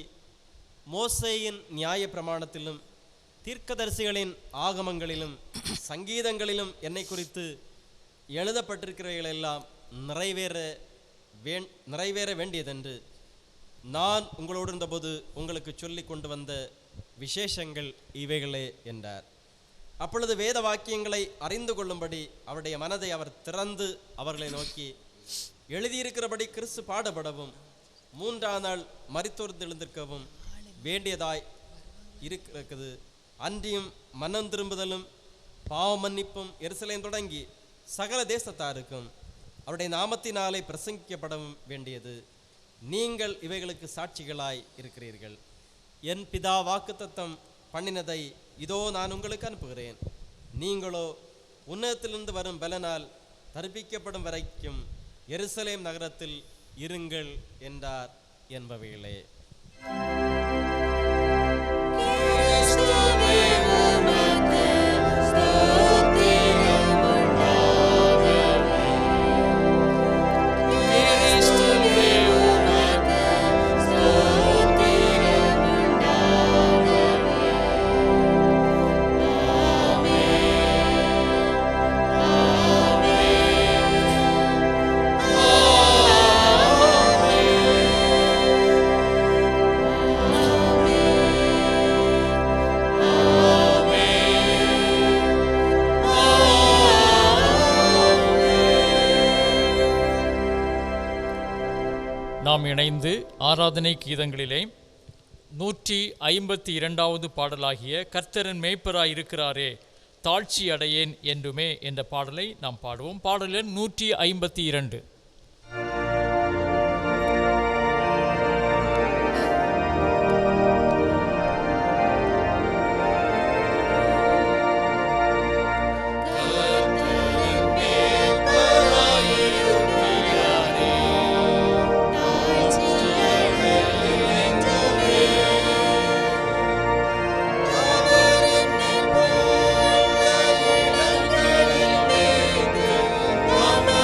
மோசேயின் நியாய பிரமாணத்திலும் தீர்க்கதரிசிகளின் ஆகமங்களிலும் சங்கீதங்களிலும் என்னை குறித்து எழுதப்பட்டிருக்கிறவைகளெல்லாம் நிறைவேற வேண்டியதென்று நான் உங்களோடு இருந்தபோது உங்களுக்கு சொல்லி கொண்டு வந்த விசேஷங்கள் இவைகளே என்றார். அப்பொழுது வேத வாக்கியங்களை அறிந்து கொள்ளும்படி அவருடைய மனதை அவர் திறந்து அவர்களை நோக்கி, எழுதியிருக்கிறபடி கிறிஸ்து பாடுபடவும் 3ஆம் நாள் மரித்தோர்ந்து எழுந்திருக்கவும் வேண்டியதாய் இருக்கிறது. அன்றியும் மனம் திரும்புதலும் பாவ மன்னிப்பும் எருசலேம் தொடங்கி சகல தேசத்தாருக்கும் அவருடைய நாமத்தினாலே பிரசங்கிக்கப்படவும் வேண்டியது. நீங்கள் இவைகளுக்கு சாட்சிகளாய் இருக்கிறீர்கள். என் பிதா வாக்குத்தத்தம் பண்ணினதை இதோ நான் உங்களுக்கு அனுப்புகிறேன். நீங்களோ உன்னதத்திலிருந்து வரும் பலனால் தரிப்பிக்கப்படும் வரைக்கும் எருசலேம் நகரத்தில் இருங்கள் என்றார் என்பவைகளே. நாம் இணைந்து ஆராதனை கீதங்களிலே 152வது பாடலாகிய கர்த்தரன் மேய்ப்பராய் இருக்கிறாரே தாழ்ச்சி அடையேன் என்றுமே என்ற பாடலை நாம் பாடுவோம். பாடல் 152. Amen.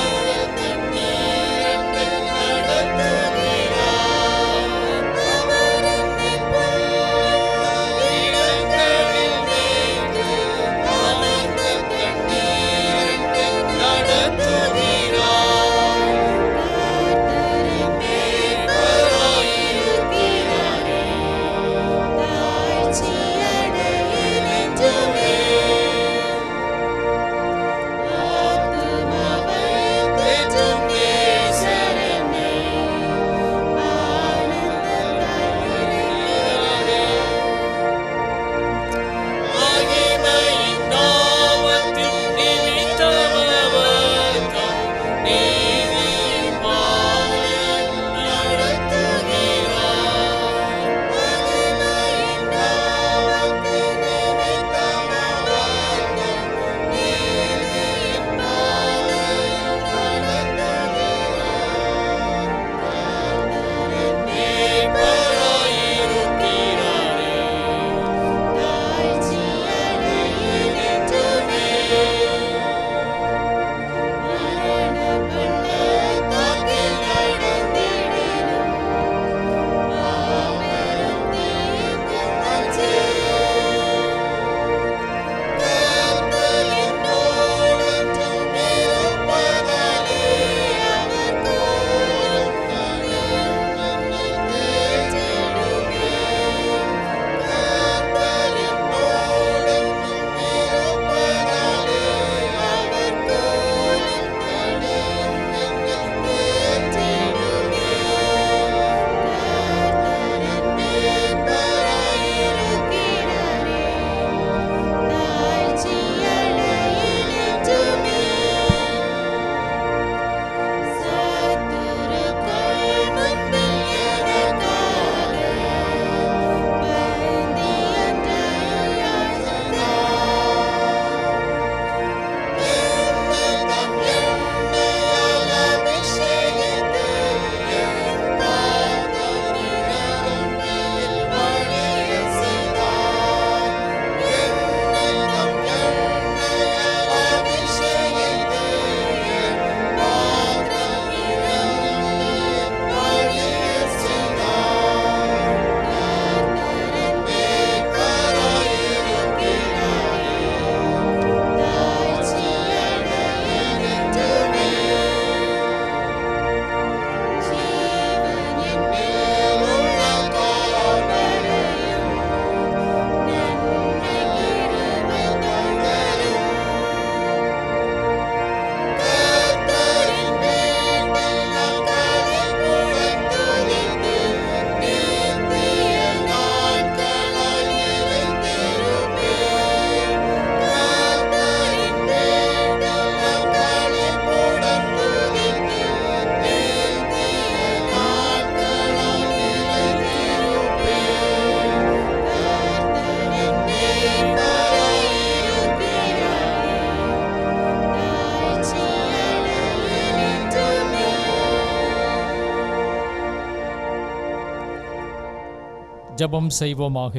ஜெபம் செய்வோமாக.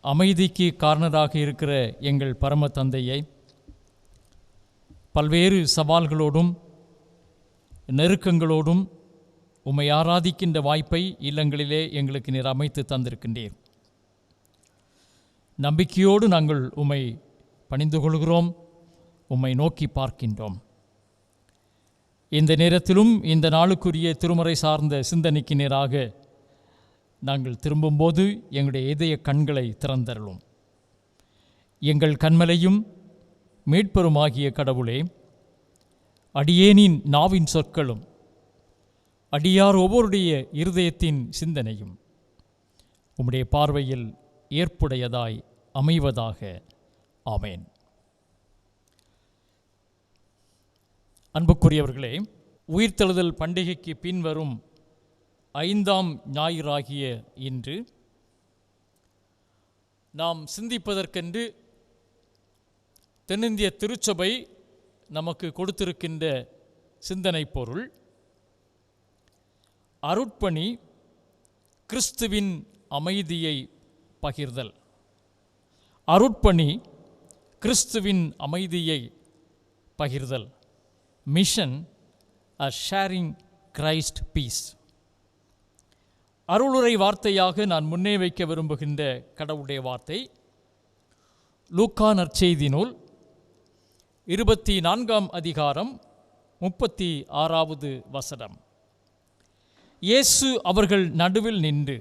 அமைதிக்கு காரணராக இருக்கிற எங்கள் பரம தந்தையை, பல்வேறு சவால்களோடும் நெருக்கங்களோடும் உம்மை ஆராதிக்கின்ற வாய்ப்பை இல்லங்களிலே எங்களுக்கு நீர் அமைத்து தந்திருக்கின்றீர். நம்பிக்கையோடு நாங்கள் உம்மை பணிந்து கொள்கிறோம், உம்மை நோக்கி பார்க்கின்றோம். இந்த நேரத்திலும் இந்த நாளுக்குரிய திருமறை சார்ந்த சிந்தனைக்கு நேராக நாங்கள் திரும்பும்போது எங்களுடைய இதய கண்களை திறந்தருளும். எங்கள் கண்மலையும் மீட்பெருமாகிய கடவுளே, அடியேனின் நாவின் சொற்களும் அடியார் ஒவ்வொருடைய இருதயத்தின் சிந்தனையும் உம்முடைய பார்வையில் ஏற்புடையதாய் அமைவதாக. ஆமேன். அன்புக்குரியவர்களே, உயிர்த்தெழுதல் பண்டிகைக்கு பின்வரும் 5ஆம் ஞாயிறாகிய இன்று நாம் சிந்திப்பதற்கென்று தென்னிந்திய திருச்சபை நமக்கு கொடுத்திருக்கின்ற சிந்தனை பொருள் அருட்பணி, கிறிஸ்துவின் அமைதியை பகிர்தல். அருட்பணி, கிறிஸ்துவின் அமைதியை பகிர்தல். Mission sharing Christ peace. அருளுரை வார்த்தையாக நான் முன்னே வைக்க விரும்புகின்ற கடவுளுடைய வார்த்தை லூக்கா நற்செய்தி நூல் 24ஆம் அதிகாரம் 36வது வசனம். இயேசு அவர்கள் நடுவில் நின்று,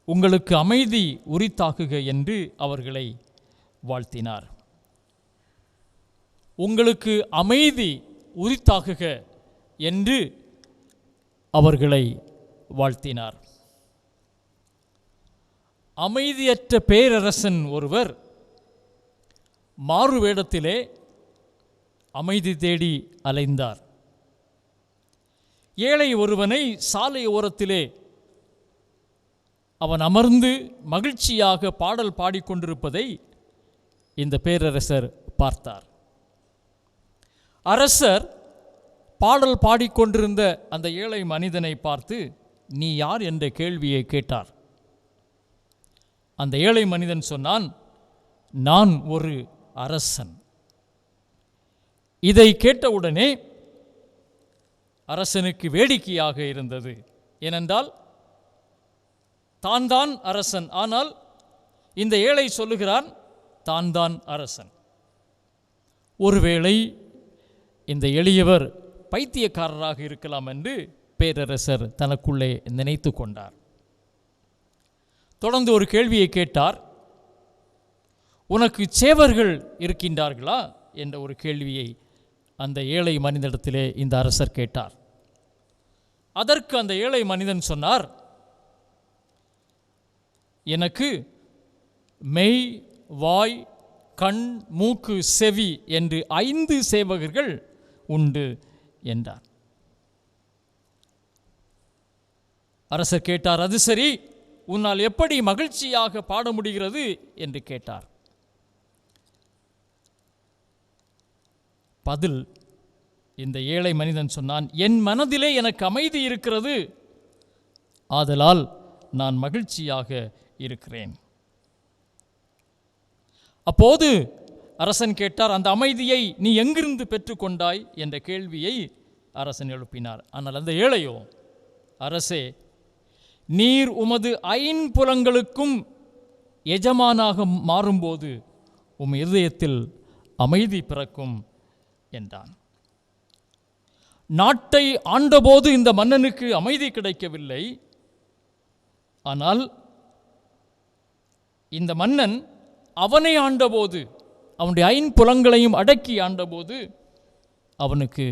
உங்களுக்கு அமைதி உரித்தாக்குக என்று அவர்களை வாழ்த்தினார். உங்களுக்கு அமைதி உரித்தாக்குக என்று அவர்களை வாழ்த்தினார். அமைதியற்ற பேரரசன் ஒருவர் மாறு வேடத்திலே அமைதி தேடி அலைந்தார். ஏழை ஒருவனை சாலை ஓரத்திலே அவன் அமர்ந்து மகிழ்ச்சியாக பாடல் பாடிக்கொண்டிருப்பதை இந்த பேரரசர் பார்த்தார். அரசர் பாடல் பாடிக்கொண்டிருந்த அந்த ஏழை மனிதனை பார்த்து, நீ யார் என்ற கேள்வியை கேட்டார். அந்த ஏழை மனிதன் சொன்னான், நான் ஒரு அரசன். இதை கேட்டவுடனே அரசனுக்கு வேடிக்கையாக இருந்தது. ஏனென்றால் தான் அரசன், ஆனால் இந்த ஏழை சொல்லுகிறான் தான் அரசன். ஒருவேளை இந்த எளியவர் பைத்தியக்காரராக இருக்கலாம் என்று பேரரசர் தனக்குள்ளே நினைத்து கொண்டார். தொடர்ந்து ஒரு கேள்வியை கேட்டார். உனக்கு சேவர்கள் இருக்கின்றார்களா என்ற ஒரு கேள்வியை அந்த ஏழை மனிதனிடத்திலே இந்த அரசர் கேட்டார். அதற்கு அந்த ஏழை மனிதன் சொன்னார், எனக்கு மெய், வாய், கண், மூக்கு, செவி என்று 5 சேவகர்கள் உண்டு என்றார். அரசர் கேட்டார், அது சரி, உன்னால் எப்படி மகிழ்ச்சியாக பாட முடிகிறது என்று கேட்டார். பதில் இந்த ஏழை மனிதன் சொன்னான், என் மனதிலே எனக்கு அமைதி இருக்கிறது, ஆதலால் நான் மகிழ்ச்சியாக இருக்கிறேன். அப்போது அரசன் கேட்டார், அந்த அமைதியை நீ எங்கிருந்து பெற்றுக்கொண்டாய் என்ற கேள்வியை அரசன் எழுப்பினார். ஆனால் அந்த ஏழையோ, அரசே, நீர் உமது 5 புலங்களுக்கும் எஜமானாக மாறும்போது உம் இருதயத்தில் அமைதி பிறக்கும் என்றான். நாட்டை ஆண்டபோது இந்த மன்னனுக்கு அமைதி கிடைக்கவில்லை. ஆனால் இந்த மன்னன் அவனை ஆண்டபோது, அவனுடைய 5 புலங்களையும் அடக்கி ஆண்டபோது அவனுக்கு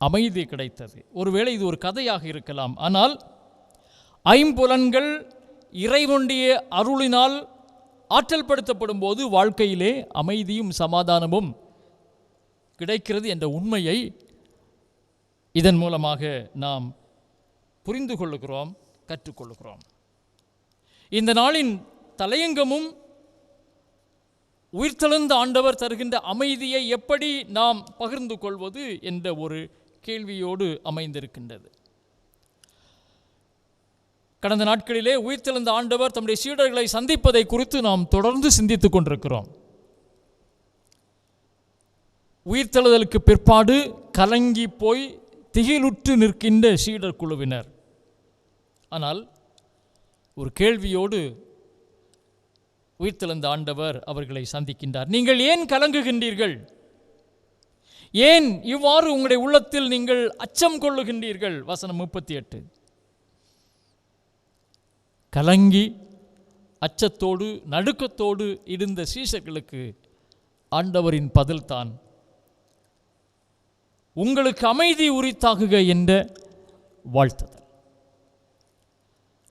அமைதி கிடைத்தது. ஒருவேளை இது ஒரு கதையாக இருக்கலாம். ஆனால் 5 புலன்கள் இறைவனுடைய அருளினால் ஆற்றல் படுத்தப்படும் போது வாழ்க்கையிலே அமைதியும் சமாதானமும் கிடைக்கிறது என்ற உண்மையை இதன் மூலமாக நாம் புரிந்து கொள்ளுகிறோம், கற்றுக்கொள்ளுகிறோம். இந்த நாளின் தலையங்கமும் உயிர்த்தெழுந்த ஆண்டவர் தருகின்ற அமைதியை எப்படி நாம் பகிர்ந்து கொள்வது என்ற ஒரு கேள்வியோடு அமைந்திருக்கின்றது. கடந்த நாட்களிலே உயிர்த்தெழுந்த ஆண்டவர் தம்முடைய சீடர்களை சந்திப்பதை குறித்து நாம் தொடர்ந்து சிந்தித்துக் கொண்டிருக்கிறோம். உயிர்த்தெழுதலுக்கு பிற்பாடு கலங்கி போய் திகிலுற்று நிற்கின்ற சீடர் குழுவினர். ஆனால் ஒரு கேள்வியோடு உயிர்த்தெழுந்த ஆண்டவர் அவர்களை சந்திக்கின்றார். நீங்கள் ஏன் கலங்குகின்றீர்கள்? ஏன் இவ்வாறு உங்களுடைய உள்ளத்தில் நீங்கள் அச்சம் கொள்ளுகின்றீர்கள்? வசனம் 38. கலங்கி அச்சத்தோடு நடுக்கத்தோடு இருந்த சீஷர்களுக்கு ஆண்டவரின் பதில்தான் உங்களுக்கு அமைதி உரித்தாகுக என்ற வாழ்த்துதல்.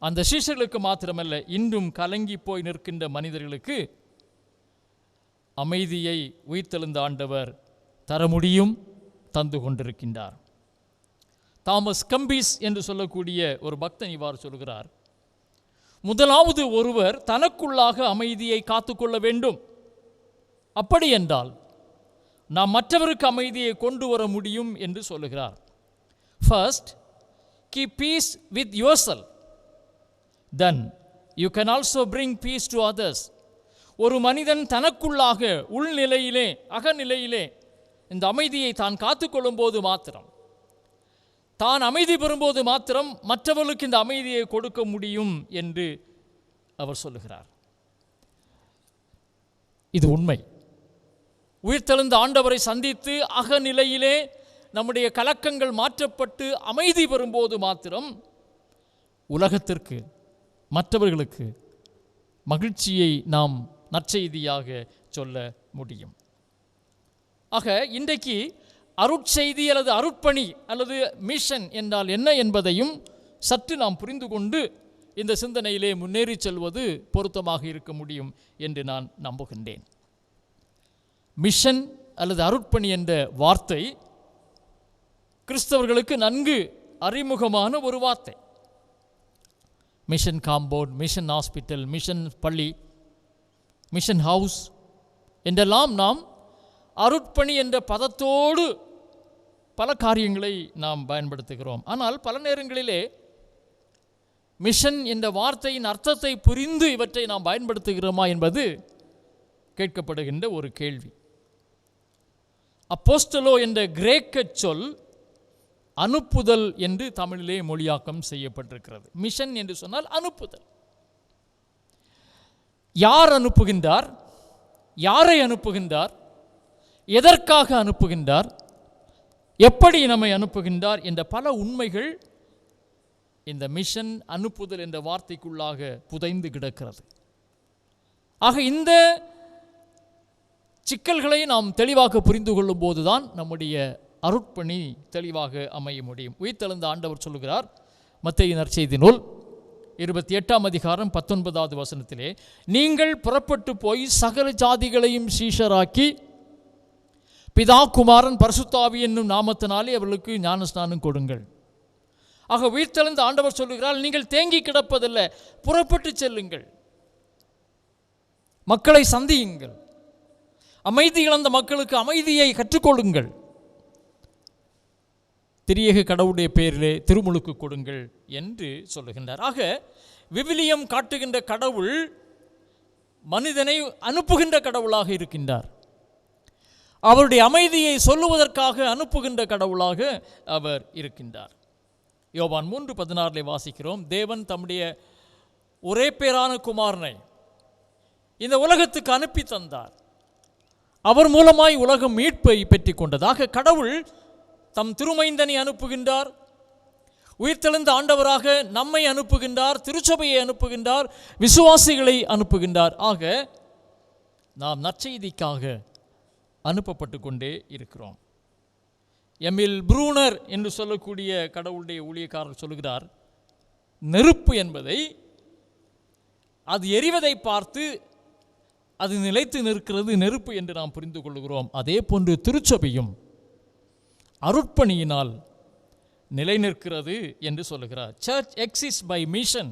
அந்த சீஷர்களுக்கு மாத்திரமல்ல, இன்றும் கலங்கி போய் நிற்கின்ற மனிதர்களுக்கு அமைதியை உயிர்த்தெழுந்த ஆண்டவர் தர முடியும், தந்து கொண்டிருக்கின்றார். தாமஸ் கம்பீஸ் என்று சொல்லக்கூடிய ஒரு பக்தன் இவ்வாறு சொல்கிறார்: முதலாவது ஒருவர் தனக்குள்ளாக அமைதியை காத்துக்கொள்ள வேண்டும். அப்படி என்றால் நாம் மற்றவருக்கு அமைதியை கொண்டு வர முடியும் என்று சொல்லுகிறார். First keep peace with yourself, then you can also bring peace to others. ஒரு மனிதன் தனக்குள்ளாக உள்நிலையிலே அகநிலையிலே இந்த அமைதியை தான் காத்துக்கொள்ளும் போது மாத்திரம், தான் அமைதி பெறும்போது மாத்திரம் மற்றவர்களுக்கு இந்த அமைதியை கொடுக்க முடியும் என்று அவர் சொல்லுகிறார். இது உண்மை. உயிர்த்தெழுந்த ஆண்டவரை சந்தித்து அகநிலையிலே நம்முடைய கலக்கங்கள் மாற்றப்பட்டு அமைதி பெறும்போது மாத்திரம் உலகத்திற்கு, மற்றவர்களுக்கு மகிழ்ச்சியை நாம் நற்செய்தியாக சொல்ல முடியும். ஆக இன்றைக்கு அருட்செய்தி அல்லது அருட்பணி அல்லது மிஷன் என்றால் என்ன என்பதையும் சற்று நாம் புரிந்து கொண்டு இந்த சிந்தனையிலே முன்னேறி செல்வது பொருத்தமாக இருக்க முடியும் என்று நான் நம்புகின்றேன். மிஷன் அல்லது அருட்பணி என்ற வார்த்தை கிறிஸ்தவர்களுக்கு நன்கு அறிமுகமான ஒரு வார்த்தை. Mission compound, mission hospital, mission பள்ளி, மிஷன் ஹவுஸ் என்றெல்லாம் நாம் அருட்பணி என்ற பதத்தோடு பல காரியங்களை நாம் பயன்படுத்துகிறோம். ஆனால் பல நேரங்களிலே மிஷன் என்ற வார்த்தையின் அர்த்தத்தை புரிந்து இவற்றை நாம் பயன்படுத்துகிறோமா என்பது கேட்கப்படுகின்ற ஒரு கேள்வி. அப்போஸ்தலோ என்ற கிரேக்க சொல் அனுப்புதல் என்று தமிழிலே மொழியாக்கம் செய்யப்பட்டிருக்கிறது. மிஷன் என்று சொன்னால் அனுப்புதல். யார் அனுப்புகின்றார்? யாரை அனுப்புகின்றார்? எதற்காக அனுப்புகின்றார்? எப்படி நம்மை அனுப்புகின்றார் என்ற பல உண்மைகள் இந்த மிஷன், அனுப்புதல் என்ற வார்த்தைக்குள்ளாக புதைந்து கிடக்கிறது. ஆக இந்த சிக்கல்களை நாம் தெளிவாக புரிந்து கொள்ளும் போதுதான் நம்முடைய அருட்பணி தெளிவாக அமைய முடியும். உயிர்த்தெழுந்த ஆண்டவர் சொல்லுகிறார், மத்தேயு நற்செய்தி நூல் 28ஆம் அதிகாரம் 19வது வசனத்திலே, நீங்கள் புறப்பட்டு போய் சகல ஜாதிகளையும் சீஷராக்கி பிதா, குமாரன், பரிசுத்தாவி என்னும் நாமத்தினாலே அவர்களுக்கு ஞானஸ்நானம் கொடுங்கள். ஆக உயிர்த்தெழுந்த ஆண்டவர் சொல்லுகிறார், நீங்கள் தேங்கி கிடப்பதில்லை, புறப்பட்டு செல்லுங்கள், மக்களை சந்தியுங்கள், அமைதி இழந்த மக்களுக்கு அமைதியை கற்றுக்கொள்ளுங்கள், திரியேக கடவுளுடைய பேரிலே திருமுழுக்கு கொடுங்கள் என்று சொல்லுகின்றார். ஆக விவிலியம் காட்டுகின்ற கடவுள் மனிதனை அனுப்புகின்ற கடவுளாக இருக்கின்றார். அவருடைய அமைதியை சொல்லுவதற்காக அனுப்புகின்ற கடவுளாக அவர் இருக்கின்றார். யோவான் 3:16 வாசிக்கிறோம், தேவன் தம்முடைய ஒரே பேரான குமாரனை இந்த உலகத்துக்கு அனுப்பி தந்தார், அவர் மூலமாய் உலகம் மீட்பை பெற்று கொண்டதாக கடவுள் தம் திருமைந்தனை அனுப்புகின்றார், உயிர்த்தெழுந்த ஆண்டவராக நம்மை அனுப்புகின்றார், திருச்சபையை அனுப்புகின்றார், விசுவாசிகளை அனுப்புகின்றார். ஆக நாம் நற்செய்திக்காக அனுப்பப்பட்டு கொண்டே இருக்கிறோம். எமில் ப்ரூனர் என்று சொல்லக்கூடிய கடவுளுடைய ஊழியக்காரர் சொல்லுகிறார், நெருப்பு என்பதை அது எரிவதை பார்த்து அது நிலைத்து நிற்கிறது நெருப்பு என்று நாம் புரிந்து கொள்கிறோம். அதே போன்று திருச்சபையும் அருட்பணியினால் நிலை நிற்கிறது என்று சொல்லுகிறார். Church exist by mission,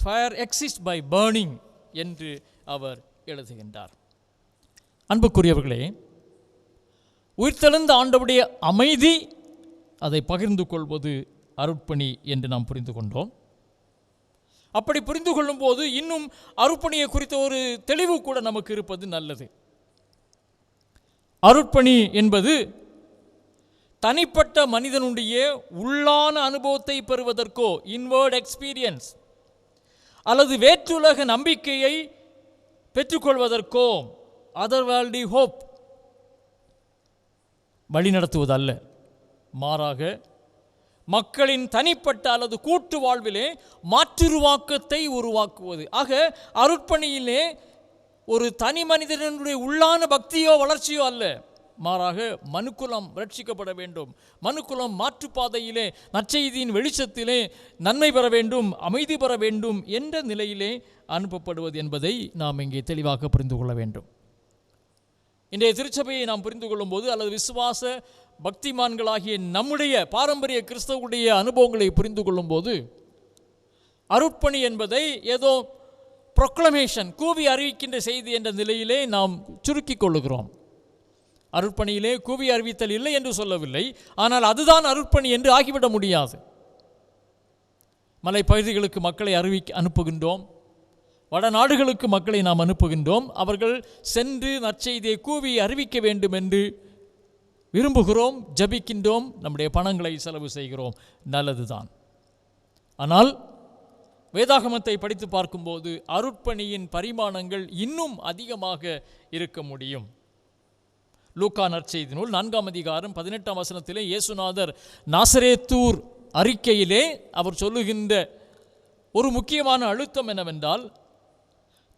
fire exist by burning என்று அவர் எழுதுகின்றார். அன்புக்குரியவர்களே, உயிர்த்தெழுந்த ஆண்டவருடைய அமைதி அதை பகிர்ந்து கொள்வது அருட்பணி என்று நாம் புரிந்து கொண்டோம். அப்படி புரிந்து கொள்ளும்போது இன்னும் அருட்பணியை குறித்த ஒரு தெளிவு கூட நமக்கு இருப்பது நல்லது. அருட்பணி என்பது தனிப்பட்ட மனிதனுடைய உள்ளான அனுபவத்தை பெறுவதற்கோ, இன்வர்ட் எக்ஸ்பீரியன்ஸ், அல்லது வேற்றுலக நம்பிக்கையை பெற்றுக்கொள்வதற்கோ, அதர் வேர்ல்டி ஹோப் வழிநடத்துவதல்ல. மாறாக மக்களின் தனிப்பட்ட அல்லது கூட்டு வாழ்விலே மாற்றுருவாக்கத்தை உருவாக்குவது. ஆக அருட்பணியிலே ஒரு தனி மனிதனுடைய உள்ளான பக்தியோ வளர்ச்சியோ அல்ல, மாறாக மனுக்குலம் ரட்சிக்கப்பட வேண்டும், மனுக்குலம் மாற்றுப்பாதையிலே நற்செய்தியின் வெளிச்சத்திலே நன்மை பெற வேண்டும், அமைதி பெற வேண்டும் என்ற நிலையிலே அனுப்பப்படுவது என்பதை நாம் இங்கே தெளிவாக புரிந்து கொள்ள வேண்டும். இன்றைய திருச்சபையை நாம் புரிந்து கொள்ளும்போது, அல்லது விசுவாச பக்திமான்களாகிய நம்முடைய பாரம்பரிய கிறிஸ்தவனுடைய அனுபவங்களை புரிந்து கொள்ளும்போது, அருட்பணி என்பதை ஏதோ ப்ரொக்ளமேஷன், கூவி அறிவிக்கின்ற செய்தி என்ற நிலையிலே நாம் சுருக்கிக் கொள்ளுகிறோம். அருட்பணியிலே கூவி அறிவித்தல் இல்லை என்று சொல்லவில்லை, ஆனால் அதுதான் அருட்பணி என்று ஆகிவிட முடியாது. மலைப்பகுதிகளுக்கு மக்களை அனுப்புகின்றோம், வடநாடுகளுக்கு மக்களை நாம் அனுப்புகின்றோம். அவர்கள் சென்று நற்செய்தியை கூவி அறிவிக்க வேண்டும் என்று விரும்புகிறோம், ஜபிக்கின்றோம், நம்முடைய பணங்களை செலவு செய்கிறோம், நல்லதுதான். ஆனால் வேதாகமத்தை படித்து பார்க்கும்போது அருட்பணியின் பரிமாணங்கள் இன்னும் அதிகமாக இருக்க முடியும். லூக்கா நற்செய்தி நூல் 4ஆம் அதிகாரம் 18ஆம் வசனத்திலே இயேசுநாதர் நாசரேத்தூர் அறிக்கையிலே அவர் சொல்லுகின்ற ஒரு முக்கியமான அழுத்தம் என்னவென்றால்,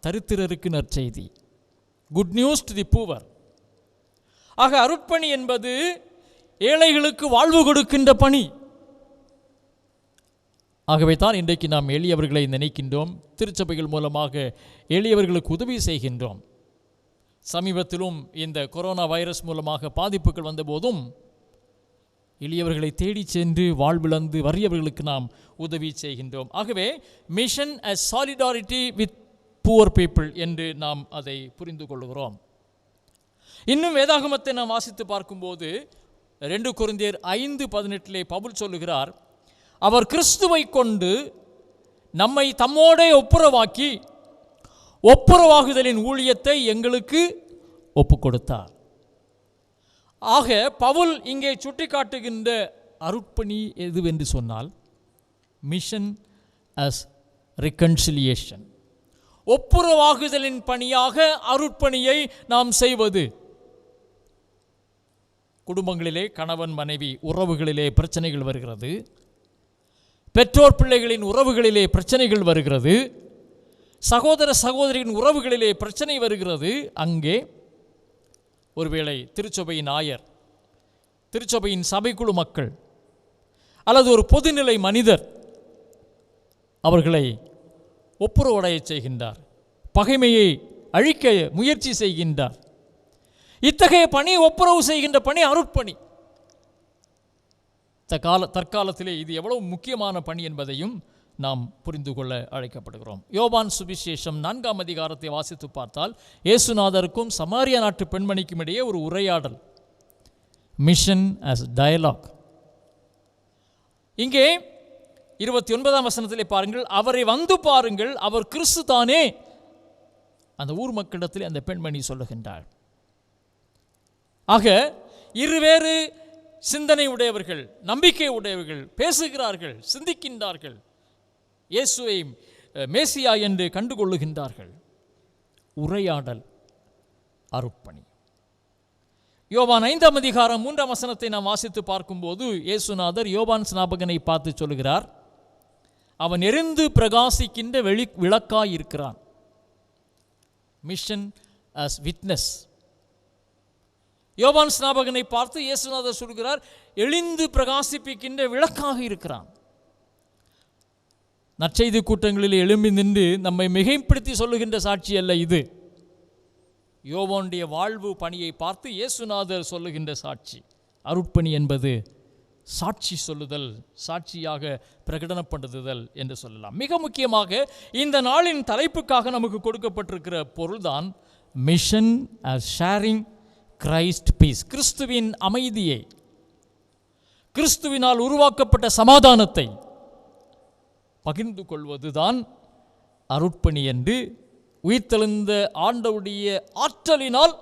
தரித்திரருக்கு நற்செய்தி, good news to the poor. ஆக அருட்பணி என்பது ஏழைகளுக்கு வாழ்வு கொடுக்கின்ற பணி. ஆகவே தான் இன்றைக்கு நாம் எளியவர்களை நினைக்கின்றோம், திருச்சபைகள் மூலமாக எளியவர்களுக்கு உதவி செய்கின்றோம். சமீபத்திலும் இந்த கொரோனா வைரஸ் மூலமாக பாதிப்புகள் வந்தபோதும் எளியவர்களை தேடி சென்று வாழ்விழந்து வறியவர்களுக்கு நாம் உதவி செய்கின்றோம். ஆகவே mission as solidarity with poor people என்று நாம் அதை புரிந்து கொள்கிறோம். இன்னும் வேதாகமத்தை நாம் வாசித்து பார்க்கும்போது 2 கொரிந்தியர் 5:18 பவுல் சொல்லுகிறார், அவர் கிறிஸ்துவை கொண்டு நம்மை தம்மோடே ஒப்புரவாக்கி ஒப்புரவாகுதலின் ஊழியத்தை எங்களுக்கு ஒப்பு கொடுத்தார். ஆக பவுல் இங்கே சுட்டிக்காட்டுகின்ற அருட்பணி எதுவென்று சொன்னால், மிஷன் அஸ் ரிகன்சிலியேஷன், ஒப்புரவாகுதலின் பணியாக அருட்பணியை நாம் செய்வது. குடும்பங்களிலே கணவன் மனைவி உறவுகளிலே பிரச்சனைகள் வருகிறது, பெற்றோர் பிள்ளைகளின் உறவுகளிலே பிரச்சனைகள் வருகிறது, சகோதர சகோதரியின் உறவுகளிலே பிரச்சனை வருகிறது. அங்கே ஒருவேளை திருச்சபையின் ஆயர், திருச்சபையின் சபைக்குழு மக்கள் அல்லது ஒரு பொதுநிலை மனிதர் அவர்களை ஒப்புரவடைய செய்கின்றார், பகைமையை அழிக்க முயற்சி செய்கின்றார். இத்தகைய பணி, ஒப்புரவு செய்கின்ற பணி அருட்பணி. தற்காலத்திலே இது எவ்வளவு முக்கியமான பணி என்பதையும் நாம் புரிந்து கொள்ள அழைக்கப்படுகிறோம். யோவான் சுவிசேஷம் 4ஆம் அதிகாரத்தை வாசித்து பார்த்தால் இயேசுநாதருக்கும் சமாரியா நாட்டு பெண்மணிக்கும் இடையே ஒரு உரையாடல், மிஷன் as டயலாக். இங்கே 29ஆம் வசனத்திலே பாருங்கள், அவரை வந்து பாருங்கள், அவர் கிறிஸ்து தானே, அந்த ஊர் மக்களிடத்தில் அந்த பெண்மணி சொல்லுகின்றாள். ஆக இருவேறு சிந்தனை உடையவர்கள், நம்பிக்கை உடையவர்கள் பேசுகிறார்கள், சிந்திக்கின்றார்கள், இயேசுவை மேசியா என்று கண்டுகொள்ளுகின்றார்கள். உரையாடல் அருட்பணி. யோவான் 5ஆம் அதிகாரம் 3ஆம் வசனத்தை நாம் வாசித்து பார்க்கும்போது இயேசுநாதர் யோவான் ஸ்நாபகனை பார்த்து சொல்லுகிறார், அவன் எரிந்து பிரகாசிக்கின்ற விளக்காய் இருக்கிறான். Mission as witness. யோவான் ஸ்நாபகனை பார்த்து இயேசுநாதர் சொல்கிறார், எழிந்து பிரகாசிப்பிக்கின்ற விளக்காக இருக்கிறான். நற்செய்தி கூட்டங்களில் எழும்பி நின்று நம்மை மிகைப்படுத்தி சொல்லுகின்ற சாட்சி அல்ல இது. யோவானுடைய வாழ்வு பணியை பார்த்து இயேசுநாதர் சொல்லுகின்ற சாட்சி. அருட்பணி என்பது சாட்சி சொல்லுதல், சாட்சியாக பிரகடனப்படுத்துதல் என்று சொல்லலாம். மிக முக்கியமாக இந்த நாளின் தலைப்புக்காக நமக்கு கொடுக்கப்பட்டிருக்கிற பொருள்தான் mission as sharing Christ peace, கிறிஸ்துவின் அமைதியை. கிறிஸ்துவினால் உருவாக்கப்பட்ட சமாதானத்தை பகிர்ந்து கொள்வதுதான் அருட்பணி என்று உயிர்த்தெழுந்த ஆண்டவருடைய ஆற்றலினால்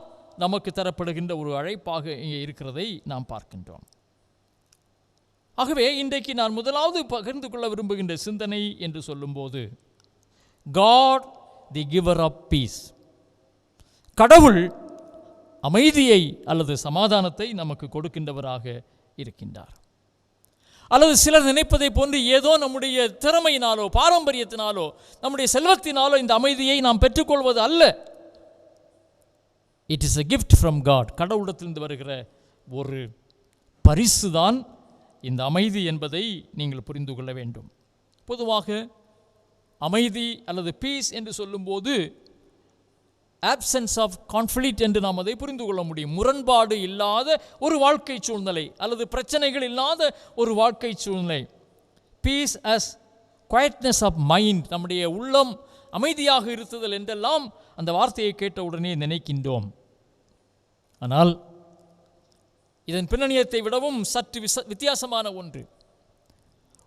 நமக்கு தரப்படுகின்ற ஒரு அழைப்பாக இங்கே இருக்கிறதை நாம் பார்க்கின்றோம். ஆகவே இன்றைக்கு நான் முதலாவது பகிர்ந்து கொள்ள விரும்புகின்ற சிந்தனை என்று சொல்லும்போது, God the giver of peace, கடவுள் அமைதியை அல்லது சமாதானத்தை நமக்கு கொடுக்கின்றவராக இருக்கின்றார். அல்லது சிலர் நினைப்பதை போன்று ஏதோ நம்முடைய திறமையினாலோ பாரம்பரியத்தினாலோ நம்முடைய செல்வத்தினாலோ இந்த அமைதியை நாம் பெற்றுக்கொள்வது அல்ல. It is a gift from God. கடவுளிடத்திலிருந்து வருகிற ஒரு பரிசு தான் இந்த அமைதி என்பதை நீங்கள் புரிந்து கொள்ள வேண்டும். பொதுவாக அமைதி அல்லது பீஸ் என்று சொல்லும்போது ஆப்சன்ஸ் ஆஃப் கான்ஃப்ளிக்ட் என்று நாம் அதை புரிந்து கொள்ள முடியும். முரண்பாடு இல்லாத ஒரு வாழ்க்கை சூழ்நிலை அல்லது பிரச்சனைகள் இல்லாத ஒரு வாழ்க்கை சூழ்நிலை. Peace as quietness of mind, நம்முடைய உள்ளம் அமைதியாக இருத்துதல் என்றெல்லாம் அந்த வார்த்தையை கேட்ட உடனே நினைக்கின்றோம். ஆனால் இதன் பின்னணியத்தை விடவும் சற்று வித்தியாசமான ஒன்று.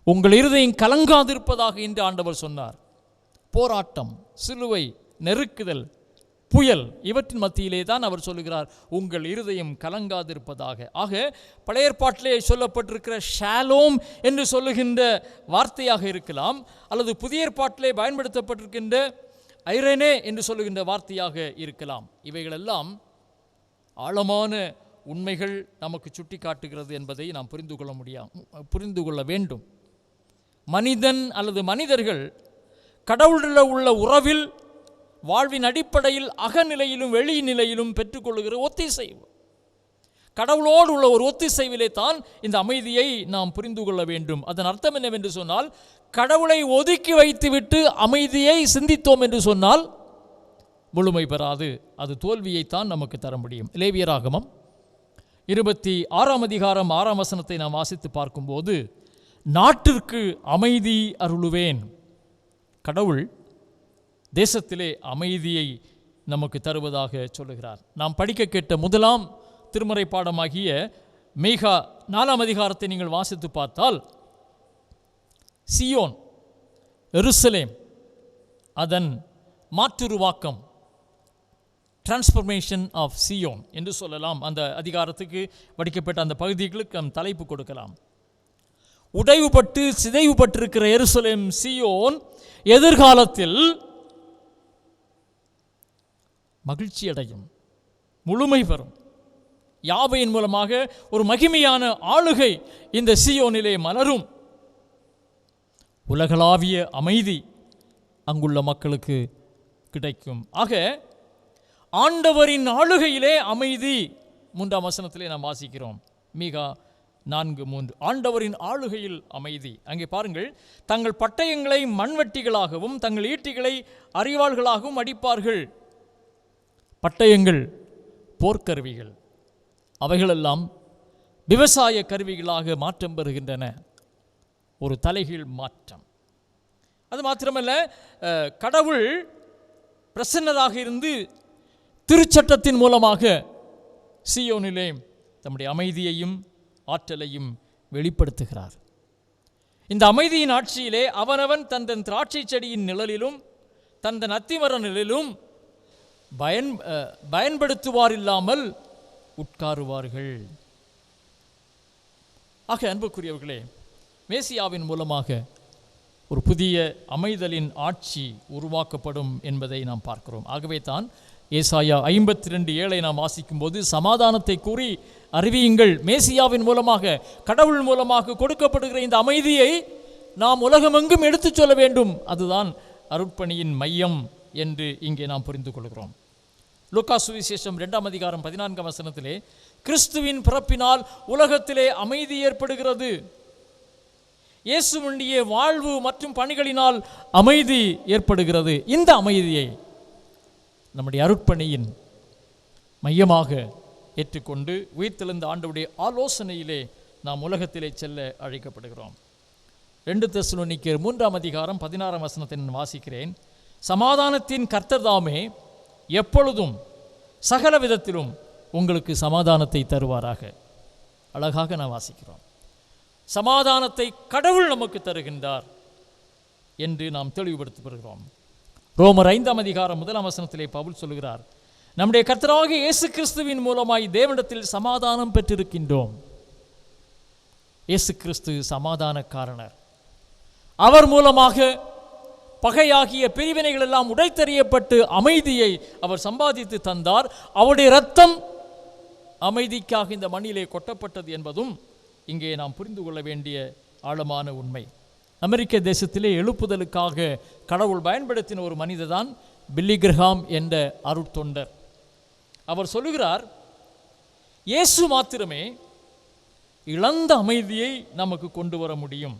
உங்கள் இருதயம் கலங்காதிருப்பதாக என்று ஆண்டவர் சொன்னார். போராட்டம், சிலுவை, நெருக்குதல், புயல், இவற்றின் மத்தியிலே தான் அவர் சொல்லுகிறார் உங்கள் இருதயம் கலங்காதிருப்பதாக. ஆக பழைய ஏற்பாட்டிலே சொல்லப்பட்டிருக்கிற ஷாலோம் என்று சொல்லுகின்ற வார்த்தையாக இருக்கலாம், அல்லது புதிய ஏற்பாட்டிலே பயன்படுத்தப்பட்டிருக்கின்ற ஐரனே என்று சொல்லுகின்ற வார்த்தையாக இருக்கலாம். இவைகளெல்லாம் ஆழமான உண்மைகள் நமக்கு சுட்டி காட்டுகிறது என்பதை நாம் புரிந்து கொள்ள வேண்டும். மனிதன் அல்லது மனிதர்கள் கடவுளில் உள்ள உறவில் வாழ்வின் அடிப்படையில் அகநிலையிலும் வெளி நிலையிலும் பெற்றுக்கொள்ளுகிற ஒத்திசைவு, கடவுளோடு உள்ள ஒரு ஒத்திசைவிலே தான் இந்த அமைதியை நாம் புரிந்து கொள்ள வேண்டும். அதன் அர்த்தம் என்னவென்று சொன்னால், கடவுளை ஒதுக்கி வைத்துவிட்டு அமைதியை சிந்தித்தோம் என்று சொன்னால் முழுமை பெறாது, அது தோல்வியைத்தான் நமக்கு தர முடியும். லேவியராகமம் 26 அதிகாரம் 6 வசனத்தை நாம் வாசித்து பார்க்கும்போது, நாட்டிற்கு அமைதி அருளுவேன். கடவுள் தேசத்திலே அமைதியை நமக்கு தருவதாக சொல்லுகிறார். நாம் படிக்க கேட்ட முதலாம் திருமறை பாடமாகிய மீகா 4 அதிகாரத்தை நீங்கள் வாசித்து பார்த்தால், சியோன், எருசலேம், அதன் மாற்றுருவாக்கம், டிரான்ஸ்ஃபர்மேஷன் ஆஃப் சியோன் என்று சொல்லலாம். அந்த அதிகாரத்துக்கு படிக்கப்பட்ட அந்த பகுதிகளுக்கு நம் தலைப்பு கொடுக்கலாம். உடைவுபட்டு சிதைவுபட்டிருக்கிற எருசலேம், சியோன் எதிர்காலத்தில் மகிழ்ச்சி அடையும், முழுமை பெறும். யாவையின் மூலமாக ஒரு மகிமையான ஆளுகை இந்த சியோனிலே மலரும். உலகளாவிய அமைதி அங்குள்ள மக்களுக்கு கிடைக்கும். ஆக ஆண்டவரின் ஆளுகையிலே அமைதி. 3ஆம் வசனத்திலே நாம் வாசிக்கிறோம், மீகா 4:3, ஆண்டவரின் ஆளுகையில் அமைதி. அங்கே பாருங்கள், தங்கள் பட்டயங்களை மண்வெட்டிகளாகவும் தங்கள் ஈட்டிகளை அரிவாள்களாகவும் அடிப்பார்கள். பட்டயங்கள் போர்க்கருவிகள், அவைகளெல்லாம் விவசாய கருவிகளாக மாற்றம் பெறுகின்றன. ஒரு தலைகீழ் மாற்றம். அது மாத்திரமல்ல, கடவுள் பிரசன்னராக இருந்து திருச்சட்டத்தின் மூலமாக சியோனிலே தம்முடைய அமைதியையும் ஆற்றலையும் வெளிப்படுத்துகிறார். இந்த அமைதியின் ஆட்சியிலே அவனவன் தன் திராட்சை செடியின் நிழலிலும் தன் அத்திமர நிழலிலும் பயன்படுத்துவார் இல்லாமல் உட்காருவார்கள். ஆக அன்புக்குரியவர்களே, மேசியாவின் மூலமாக ஒரு புதிய அமைதலின் ஆட்சி உருவாக்கப்படும் என்பதை நாம் பார்க்கிறோம். ஆகவே தான் ஏசாயா 52:7 நாம் வாசிக்கும் போது, சமாதானத்தை கூறி அறிவியுங்கள், மேசியாவின் மூலமாக கடவுள் மூலமாக கொடுக்கப்படுகிற இந்த அமைதியை நாம் உலகமெங்கும் எடுத்துச் சொல்ல வேண்டும். அதுதான் அருட்பணியின் மையம் என்று இங்கே நாம் புரிந்து கொள்கிறோம். லூக்கா சுவிசேஷம் 2ஆம் அதிகாரம் 14ஆம் வசனத்திலே, கிறிஸ்துவின் பிறப்பினால் உலகத்திலே அமைதி ஏற்படுகிறது. இயேசுவினுடைய வாழ்வு மற்றும் பணிகளினால் அமைதி ஏற்படுகிறது. இந்த அமைதியை நம்முடைய அருட்பணியின் மையமாக ஏற்றுக்கொண்டு உயிர்த்தெழுந்த ஆண்டவருடைய ஆலோசனையிலே நாம் உலகத்திலே செல்ல அழைக்கப்படுகிறோம். 2 தெசலோனிக்கேயர் 3ஆம் அதிகாரம் 16ஆம் வசனத்தை நான் வாசிக்கிறேன். சமாதானத்தின் கர்த்தர் தாமே எப்பொழுதும் சகல விதத்திலும் உங்களுக்கு சமாதானத்தை தருவாராக. அழகாக நான் வாசிக்கிறோம். சமாதானத்தை கடவுள் நமக்கு தருகின்றார் என்று நாம் தெளிவுபடுத்தப்படுகிறோம். ரோமர் 5ஆம் அதிகாரம் 1ஆம் வசனத்திலே பவுல் சொல்கிறார், நம்முடைய கர்த்தராகிய இயேசு கிறிஸ்துவின் மூலமாய் தேவனிடத்தில் சமாதானம் பெற்றிருக்கின்றோம். இயேசு கிறிஸ்து சமாதானக்காரனர். அவர் மூலமாக பகையாகிய பிரிவினைகள் எல்லாம் உடைத்தெறியப்பட்டு அமைதியை அவர் சம்பாதித்து தந்தார். அவருடைய இரத்தம் அமைதிக்காக இந்த மண்ணிலே கொட்டப்பட்டது என்பதும் இங்கே நாம் புரிந்து கொள்ள வேண்டிய ஆழமான உண்மை. அமெரிக்க தேசத்திலே எழுப்புதலுக்காக கடவுள் பயன்படுத்தின ஒரு மனிதர்தான் பில்லி கிரஹாம் என்ற அருட்தொண்டர். அவர் சொல்லுகிறார், இயேசு மாத்திரமே இழந்த அமைதியை நமக்கு கொண்டு வர முடியும்.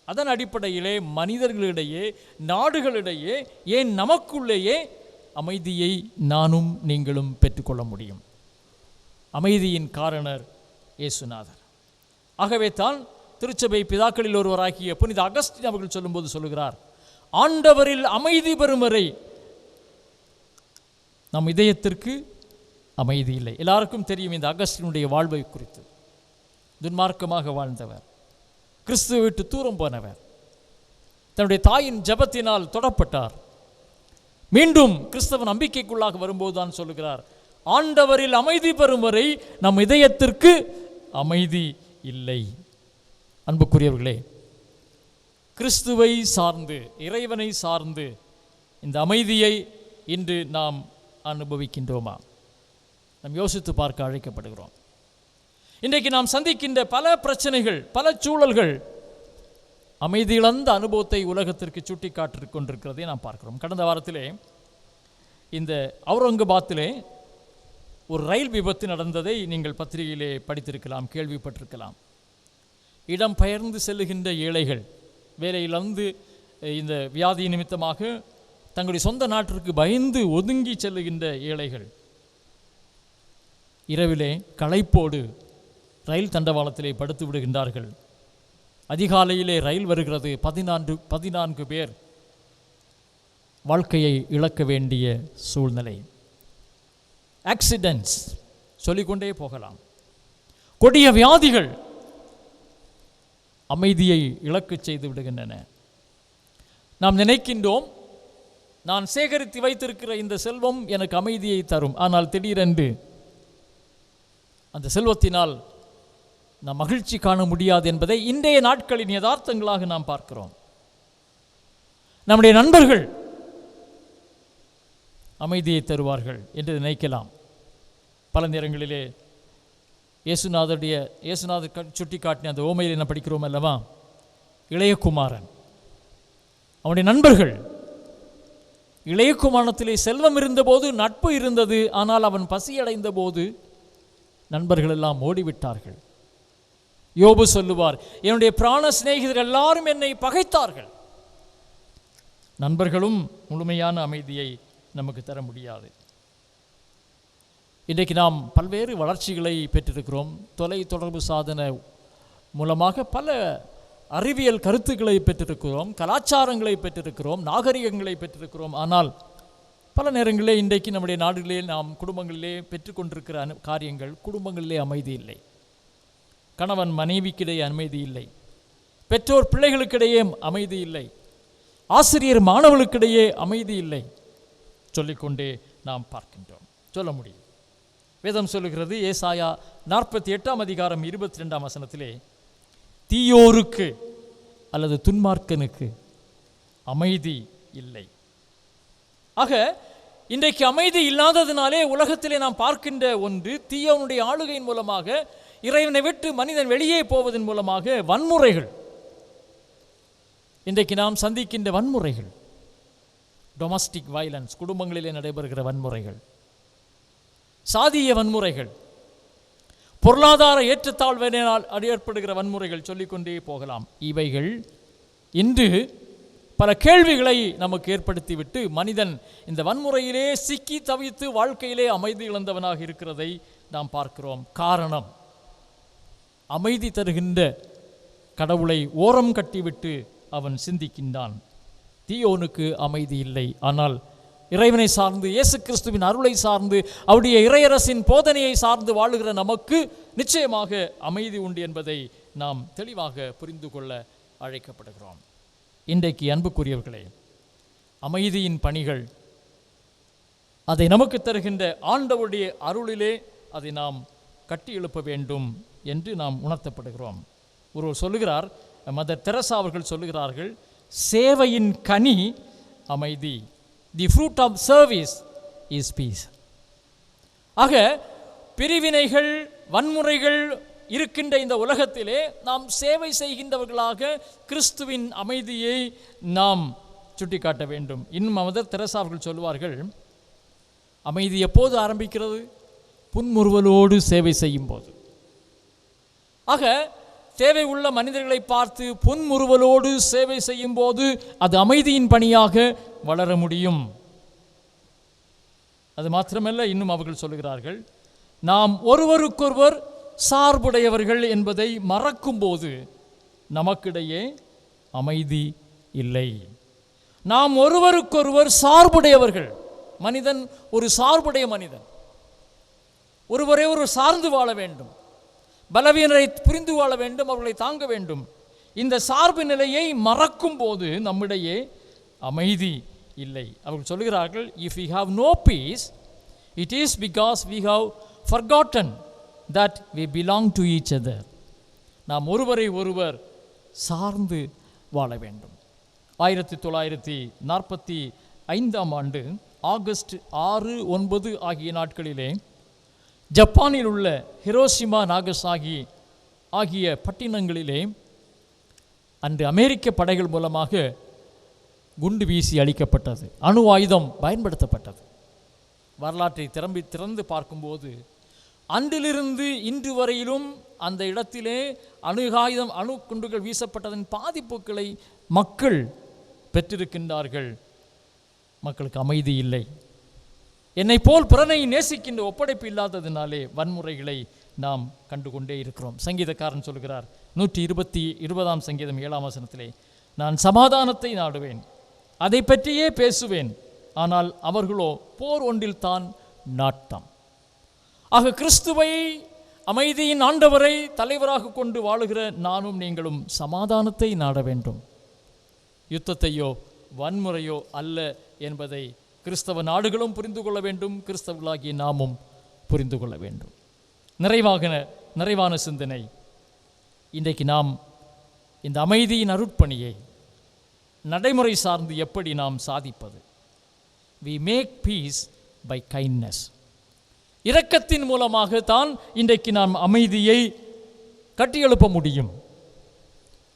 அதன் அடிப்படையிலே மனிதர்களிடையே, நாடுகளிடையே, ஏன் நமக்குள்ளேயே அமைதியை நானும் நீங்களும் பெற்றுக்கொள்ள முடியும். அமைதியின் காரணர் இயேசுநாதர். ஆகவே தான் திருச்சபை பிதாக்களில் ஒருவராகிய புனித அகஸ்டின் அவர்கள் சொல்லும்போது சொல்லுகிறார், ஆண்டவரில் அமைதி பெறும் வரை நம் இதயத்திற்கு அமைதி இல்லை. எல்லாருக்கும் தெரியும் இந்த அகஸ்டினுடைய வாழ்வை குறித்து. துன்மார்க்கமாக வாழ்ந்தவர், கிறிஸ்துவை விட்டு தூரம் போனவர், தன்னுடைய தாயின் ஜெபத்தினால் தொடப்பட்டார். மீண்டும் கிறிஸ்தவ நம்பிக்கைக்குள்ளாக வரும்போது தான் சொல்லுகிறார், ஆண்டவரில் அமைதி பெறும் வரை நம் இதயத்திற்கு அமைதி இல்லை. அன்புக்குரியவர்களே, கிறிஸ்துவை சார்ந்து, இறைவனை சார்ந்து இந்த அமைதியை இன்று நாம் அனுபவிக்கின்றோமா? நாம் யோசித்து பார்க்க அழைக்கப்படுகிறோம். இன்றைக்கு நாம் சந்திக்கின்ற பல பிரச்சனைகள், பல சூழல்கள் அமைதி இழந்த அனுபவத்தை உலகத்திற்கு சுட்டி காட்டிக் கொண்டிருக்கிறதை நாம் பார்க்கிறோம். கடந்த வாரத்திலே இந்த அவுரங்காபாத்திலே ஒரு ரயில் விபத்து நடந்ததை நீங்கள் பத்திரிகையிலே படித்திருக்கலாம், கேள்விப்பட்டிருக்கலாம். இடம் பெயர்ந்து செல்லுகின்ற ஏழைகள், வேலையிலிருந்து இந்த வியாதி நிமித்தமாக தங்களுடைய சொந்த நாட்டிற்கு பயந்து ஒதுங்கி செல்லுகின்ற ஏழைகள் இரவிலே களைப்போடு ரயில் தண்டவாளத்திலே படுத்து விடுகின்றார்கள். அதிகாலையிலே ரயில் வருகிறது. 14 பேர் வாழ்க்கையை இழக்க வேண்டிய சூழ்நிலை. ஆக்சிடென்ட்ஸ் சொல்லிக்கொண்டே போகலாம். கொடிய வியாதிகள் அமைதியை இழக்கச் செய்து விடுகின்றன. நாம் நினைக்கின்றோம், நான் சேகரித்து வைத்திருக்கிற இந்த செல்வம் எனக்கு அமைதியை தரும். ஆனால் திடீரென்று அந்த செல்வத்தினால் நாம் மகிழ்ச்சி காண முடியாது என்பதை இன்றைய நாட்களின் யதார்த்தங்களாக நாம் பார்க்கிறோம். நம்முடைய நண்பர்கள் அமைதியை தருவார்கள் என்று நினைக்கலாம். பல நேரங்களிலே இயேசுநாதர் சுட்டி காட்டின அந்த ஓமையில் என்ன படிக்கிறோம் அல்லவா? இளையகுமாரன், அவனுடைய நண்பர்கள், இளையகுமாரத்திலே செல்வம் இருந்தபோது நட்பு இருந்தது. ஆனால் அவன் பசியடைந்த போது நண்பர்கள் எல்லாம் ஓடிவிட்டார்கள். யோபு சொல்லுவார், என்னுடைய பிராண சிநேகிதர் எல்லாரும் என்னை பகைத்தார்கள். நண்பர்களும் முழுமையான அமைதியை நமக்கு தர முடியாது. இன்றைக்கு நாம் பல்வேறு வளர்ச்சிகளை பெற்றிருக்கிறோம். தொலை தொடர்பு சாதன மூலமாக பல அறிவியல் கருத்துக்களை பெற்றிருக்கிறோம், கலாச்சாரங்களை பெற்றிருக்கிறோம், நாகரிகங்களை பெற்றிருக்கிறோம். ஆனால் பல நேரங்களிலே இன்றைக்கு நம்முடைய நாடுகளிலே, நாம் குடும்பங்களிலே பெற்றுக்கொண்டிருக்கிற காரியங்கள், குடும்பங்களிலே அமைதி இல்லை. கணவன் மனைவிக்கிடையே அமைதி இல்லை, பெற்றோர் பிள்ளைகளுக்கிடையே அமைதி இல்லை, ஆசிரியர் மாணவர்களுக்கிடையே அமைதி இல்லை. சொல்லிக்கொண்டே நாம் பார்க்கின்றோம். சொல்ல முடியும். வேதம் சொல்லுகிறது, ஏசாயா 48ஆம் அதிகாரம் 22ஆம் வசனத்திலே, தீயோருக்கு அல்லது துன்மார்க்கனுக்கு அமைதி இல்லை. ஆக இன்றைக்கு அமைதி இல்லாததினாலே உலகத்திலே நாம் பார்க்கின்ற ஒன்று, தீயோனுடைய ஆளுகையின் மூலமாக, இறைவனை விட்டு மனிதன் வெளியே போவதன் மூலமாக வன்முறைகள். இன்றைக்கு நாம் சந்திக்கின்ற வன்முறைகள், டொமஸ்டிக் வயலன்ஸ், குடும்பங்களிலே நடைபெறுகிற வன்முறைகள், சாதிய வன்முறைகள், பொருளாதார ஏற்றத்தாழ்வினால் ஏற்படுகிற வன்முறைகள், சொல்லிக்கொண்டே போகலாம். இவைகள் இன்று பல கேள்விகளை நமக்கு ஏற்படுத்திவிட்டு மனிதன் இந்த வன்முறையிலே சிக்கி தவித்து வாழ்க்கையிலே அமைதி இழந்தவனாக இருக்கிறதை நாம் பார்க்கிறோம். காரணம், அமைதி தருகின்ற கடவுளை ஓரம் கட்டிவிட்டு அவன் சிந்திக்கின்றான். தீயோனுக்கு அமைதி இல்லை. ஆனால் இறைவனை சார்ந்து, இயேசு கிறிஸ்துவின் அருளை சார்ந்து, அவருடைய இறையரசின் போதனையை சார்ந்து வாழுகிற நமக்கு நிச்சயமாக அமைதி உண்டு என்பதை நாம் தெளிவாக புரிந்து கொள்ள அழைக்கப்படுகிறோம். இன்றைக்கு அன்புக்குரியவர்களே, அமைதியின் பணிகள் அதை நமக்கு தருகின்ற ஆண்டவருடைய அருளிலே அதை நாம் கட்டி எழுப்ப வேண்டும் என்று நாம் உணர்த்தப்படுகிறோம். ஒருவர் சொல்லுகிறார், மதர் தெரசா அவர்கள் சொல்லுகிறார்கள், சேவையின் கனி அமைதி. The fruit of service is peace. ஆக பிரிவினைகள், வன்முறைகள் இருக்கின்ற இந்த உலகத்திலே நாம் சேவை செய்கின்றவர்களாக கிறிஸ்துவின் அமைதியை நாம் சுட்டிக்காட்ட வேண்டும். இன்னும் மதர் தெரசா அவர்கள் சொல்வார்கள், அமைதி எப்போது ஆரம்பிக்கிறது? புன்முறுவலோடு சேவை செய்யும் போது. ஆக தேவை உள்ள மனிதர்களை பார்த்து புன்முறுவலோடு சேவை செய்யும் போது அது அமைதியின் பணியாக வளர முடியும். அது மாத்திரமல்ல, இன்னும் அவர்கள் சொல்லுகிறார்கள், நாம் ஒருவருக்கொருவர் சார்புடையவர்கள் என்பதை மறக்கும்போது நமக்கிடையே அமைதி இல்லை. நாம் ஒருவருக்கொருவர் சார்புடையவர்கள். மனிதன் ஒரு சார்புடைய மனிதன், ஒருவரை ஒரு சார்ந்து வாழ வேண்டும், பலவீனரை புரிந்து வாழ வேண்டும், அவர்களை தாங்க வேண்டும். இந்த சார்பு நிலையை மறக்கும் போது நம்மிடையே அமைதி இல்லை. அவர்கள் சொல்கிறார்கள், if we have no peace, it is because we have forgotten that we belong to each other. நாம் ஒருவரை ஒருவர் சார்ந்து வாழ வேண்டும். 1945 ஆகஸ்ட் 6, 9 ஆகிய நாட்களிலே ஜப்பானில் உள்ள ஹிரோஷிமா, நாகசாகி ஆகிய பட்டினங்களிலே அன்று அமெரிக்க படைகள் மூலமாக குண்டு வீசி அளிக்கப்பட்டது. அணு ஆயுதம் பயன்படுத்தப்பட்டது. வரலாற்றை திறந்து பார்க்கும்போது அன்றிலிருந்து இன்று வரையிலும் அந்த இடத்திலே அணு குண்டுகள் வீசப்பட்டதன் பாதிப்புகளை மக்கள் பெற்றிருக்கின்றார்கள். மக்களுக்கு அமைதி இல்லை. என்னை போல் பிறனை நேசிக்கின்ற ஒப்படைப்பு இல்லாததினாலே வன்முறைகளை நாம் கண்டுகொண்டே இருக்கிறோம். சங்கீதக்காரன் சொல்கிறார், 120 சங்கீதம் 7ஆம் வசனத்திலே, நான் சமாதானத்தை நாடுவேன், அதை பற்றியே பேசுவேன், ஆனால் அவர்களோ போர் ஒன்றில் தான் நாட்டம். ஆக கிறிஸ்துவை, அமைதியின் ஆண்டவரை தலைவராக கொண்டு வாழுகிற நானும் நீங்களும் சமாதானத்தை நாட வேண்டும், யுத்தத்தையோ வன்முறையோ அல்ல என்பதை கிறிஸ்தவ நாடுகளும் புரிந்து கொள்ள வேண்டும், கிறிஸ்தவர்களாகிய நாமும் புரிந்து கொள்ள வேண்டும். நிறைவான சிந்தனை, இன்றைக்கு நாம் இந்த அமைதியின் அருட்பணியை நடைமுறை சார்ந்து எப்படி நாம் சாதிப்பது? We make peace by kindness. இரக்கத்தின் மூலமாக தான் இன்றைக்கு நாம் அமைதியை கட்டியெழுப்ப முடியும்.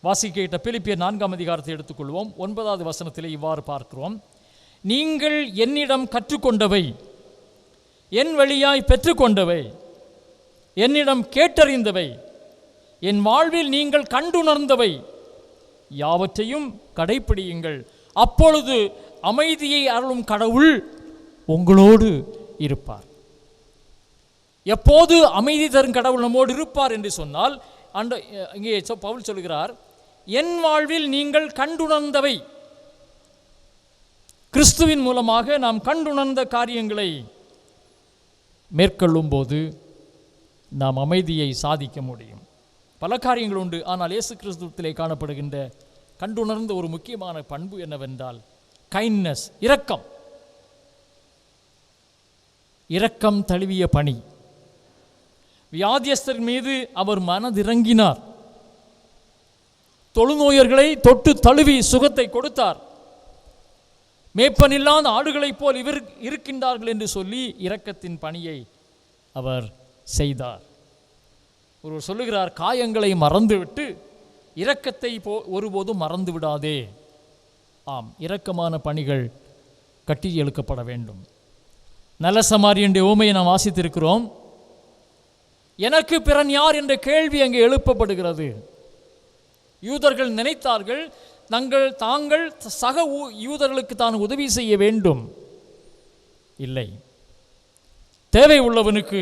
வாசிக்கிட்ட பிலிப்பியர் 4ஆம் அதிகாரத்தை எடுத்துக்கொள்வோம். 9வது வசனத்திலே இவ்வாறு பார்க்கிறோம், நீங்கள் என்னிடம் கற்றுக்கொண்டவை, என் வழியாய் பெற்றுக்கொண்டவை, என்னிடம் கேட்டறிந்தவை, என் வாழ்வில் நீங்கள் கண்டுணர்ந்தவை யாவற்றையும் கடைப்பிடியுங்கள், அப்பொழுது அமைதியை அருளும் கடவுள் உங்களோடு இருப்பார். எப்போது அமைதி தரும் கடவுள் நம்மோடு இருப்பார் என்று சொன்னால், இங்கே பவுல் சொல்கிறார், என் வாழ்வில் நீங்கள் கண்டுணர்ந்தவை. கிறிஸ்துவின் மூலமாக நாம் கண்டுணர்ந்த காரியங்களை மேற்கொள்ளும் போது நாம் அமைதியை சாதிக்க முடியும். பல காரியங்கள் உண்டு, ஆனால் இயேசு கிறிஸ்துவிலே காணப்படுகின்ற கண்டுணர்ந்த ஒரு முக்கியமான பண்பு என்னவென்றால் கைண்ட்னஸ், இரக்கம். இரக்கம் தழுவிய பணி. வியாதியஸ்தர் மீது அவர் மனதிறங்கினார். தொழுநோயர்களை தொட்டு தழுவி சுகத்தை கொடுத்தார். மேய்ப்பனில்லாத ஆடுகளைப் போல் இவர் இருக்கின்றார்கள் என்று சொல்லி இரக்கத்தின் பணியை அவர் செய்தார். ஒருவர் சொல்லுகிறார், காயங்களை மறந்துவிட்டு இரக்கத்தை ஒருபோதும் மறந்து விடாதே. ஆம், இரக்கமான பணிகள் கட்டி எழுக்கப்பட வேண்டும். நல்ல சமாரியனுடைய உவமையை நாம் வாசித்திருக்கிறோம். எனக்கு பிறன் யார் என்ற கேள்வி அங்கே எழுப்பப்படுகிறது. யூதர்கள் நினைத்தார்கள் தாங்கள் சக யூதர்களுக்கு தான் உதவி செய்ய வேண்டும். இல்லை, தேவை உள்ளவனுக்கு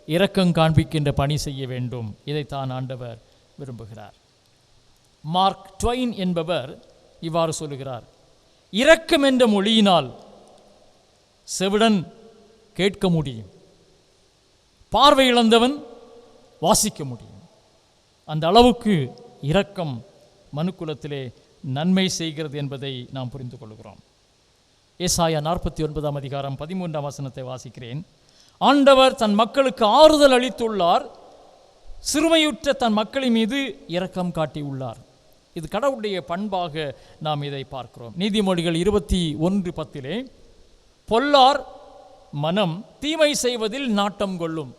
இரக்கம் காண்பிக்கின்ற பணி செய்ய வேண்டும். இதைத்தான் ஆண்டவர் விரும்புகிறார். மார்க் ட்வைன் என்பவர் இவ்வாறு சொல்லுகிறார், இரக்கம் என்ற மொழியினால் செவிடன் கேட்க முடியும், பார்வை இழந்தவன் வாசிக்க முடியும், அந்த அளவுக்கு இரக்கம் மனுக்குலத்திலே நன்மை செய்கிறது என்பதை நாம் புரிந்து கொள்கிறோம். ஏசாயா 49 அதிகாரம் 13 வசனத்தை வாசிக்கிறேன். ஆண்டவர் தன் மக்களுக்கு ஆறுதல் அளித்துள்ளார், சிறுமையுற்ற தன் மக்களின் மீது இரக்கம் காட்டியுள்ளார். இது கடவுளுடைய பண்பாக நாம் இதை பார்க்கிறோம். நீதிமொழிகள் 21:10 பொல்லார் மனம் தீமை செய்வதில் நாட்டம் கொள்ளும்,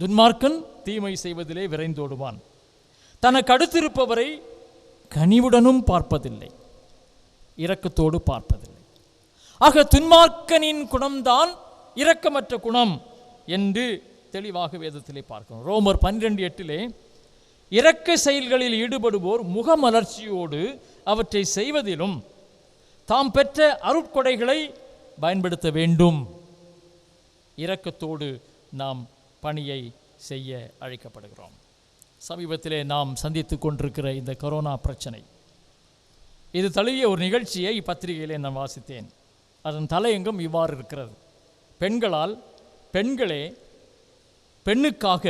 துன்மார்க்கன் தீமை செய்வதிலே விரைந்தோடுவான், தனக்கு அடுத்திருப்பவரை கனிவுடனும் பார்ப்பதில்லை, இரக்கத்தோடு பார்ப்பதில்லை. ஆக துன்மார்க்கனின் குணம்தான் இரக்கமற்ற குணம் என்று தெளிவாக வேதத்திலே பார்க்கிறோம். ரோமர் 12:8 இரக்க செயல்களில் ஈடுபடுவோர் முகமலர்ச்சியோடு அவற்றை செய்வதிலும் தாம் பெற்ற அருட்கொடைகளை பயன்படுத்த வேண்டும். இரக்கத்தோடு நாம் பணியை செய்ய அழைக்கப்படுகிறோம். சமீபத்திலே நாம் சந்தித்து கொண்டிருக்கிற இந்த கொரோனா பிரச்சனை, இது தழுவிய ஒரு நிகழ்ச்சியை பத்திரிகையிலே நான் வாசித்தேன். அதன் தலையங்கம் இவ்வாறு இருக்கிறது: பெண்களே பெண்ணுக்காக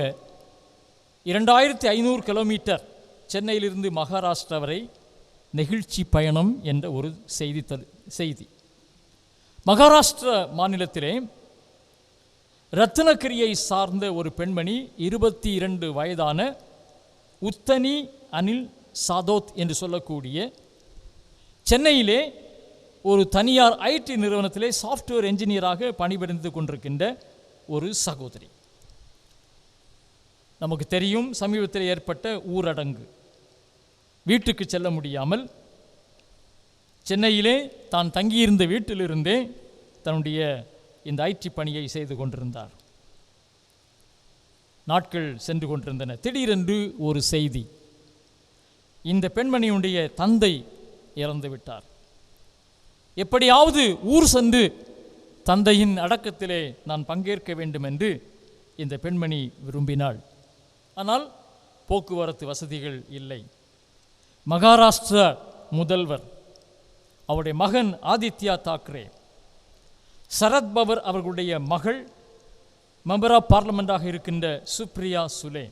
2500 கிலோமீட்டர் சென்னையிலிருந்து மகாராஷ்டிரா வரை நெகிழ்ச்சி பயணம் என்ற ஒரு செய்தி. மகாராஷ்டிரா மாநிலத்திலே ரத்னகிரியை சார்ந்த ஒரு பெண்மணி 22 வயதான உத்தனி அனில் சாதோத் என்று சொல்லக்கூடிய சென்னையிலே ஒரு தனியார் ஐடி நிறுவனத்திலே சாஃப்ட்வேர் என்ஜினியராக பணிபுரிந்து கொண்டிருக்கின்ற ஒரு சகோதரி. நமக்கு தெரியும், சமீபத்தில் ஏற்பட்ட ஊரடங்கு, வீட்டுக்கு செல்ல முடியாமல் சென்னையிலே தான் தங்கியிருந்த வீட்டிலிருந்தே தன்னுடைய இந்த ஐடி பணியை செய்து கொண்டிருந்தார். நாட்கள் சென்று கொண்டிருந்தன. திடீரென்று ஒரு செய்தி, இந்த பெண்மணியுடைய தந்தை இறந்து விட்டார். எப்படியாவது ஊர் சென்று தந்தையின் அடக்கத்திலே நான் பங்கேற்க வேண்டும் என்று இந்த பெண்மணி விரும்பினாள். ஆனால் போக்குவரத்து வசதிகள் இல்லை. மகாராஷ்டிரா முதல்வர், அவருடைய மகன் ஆதித்யா தாக்கரே, சரத்பவர் அவர்களுடைய மகள் மெம்பர் ஆஃப் பார்லிமெண்டாக இருக்கின்ற சுப்ரியா சுலே,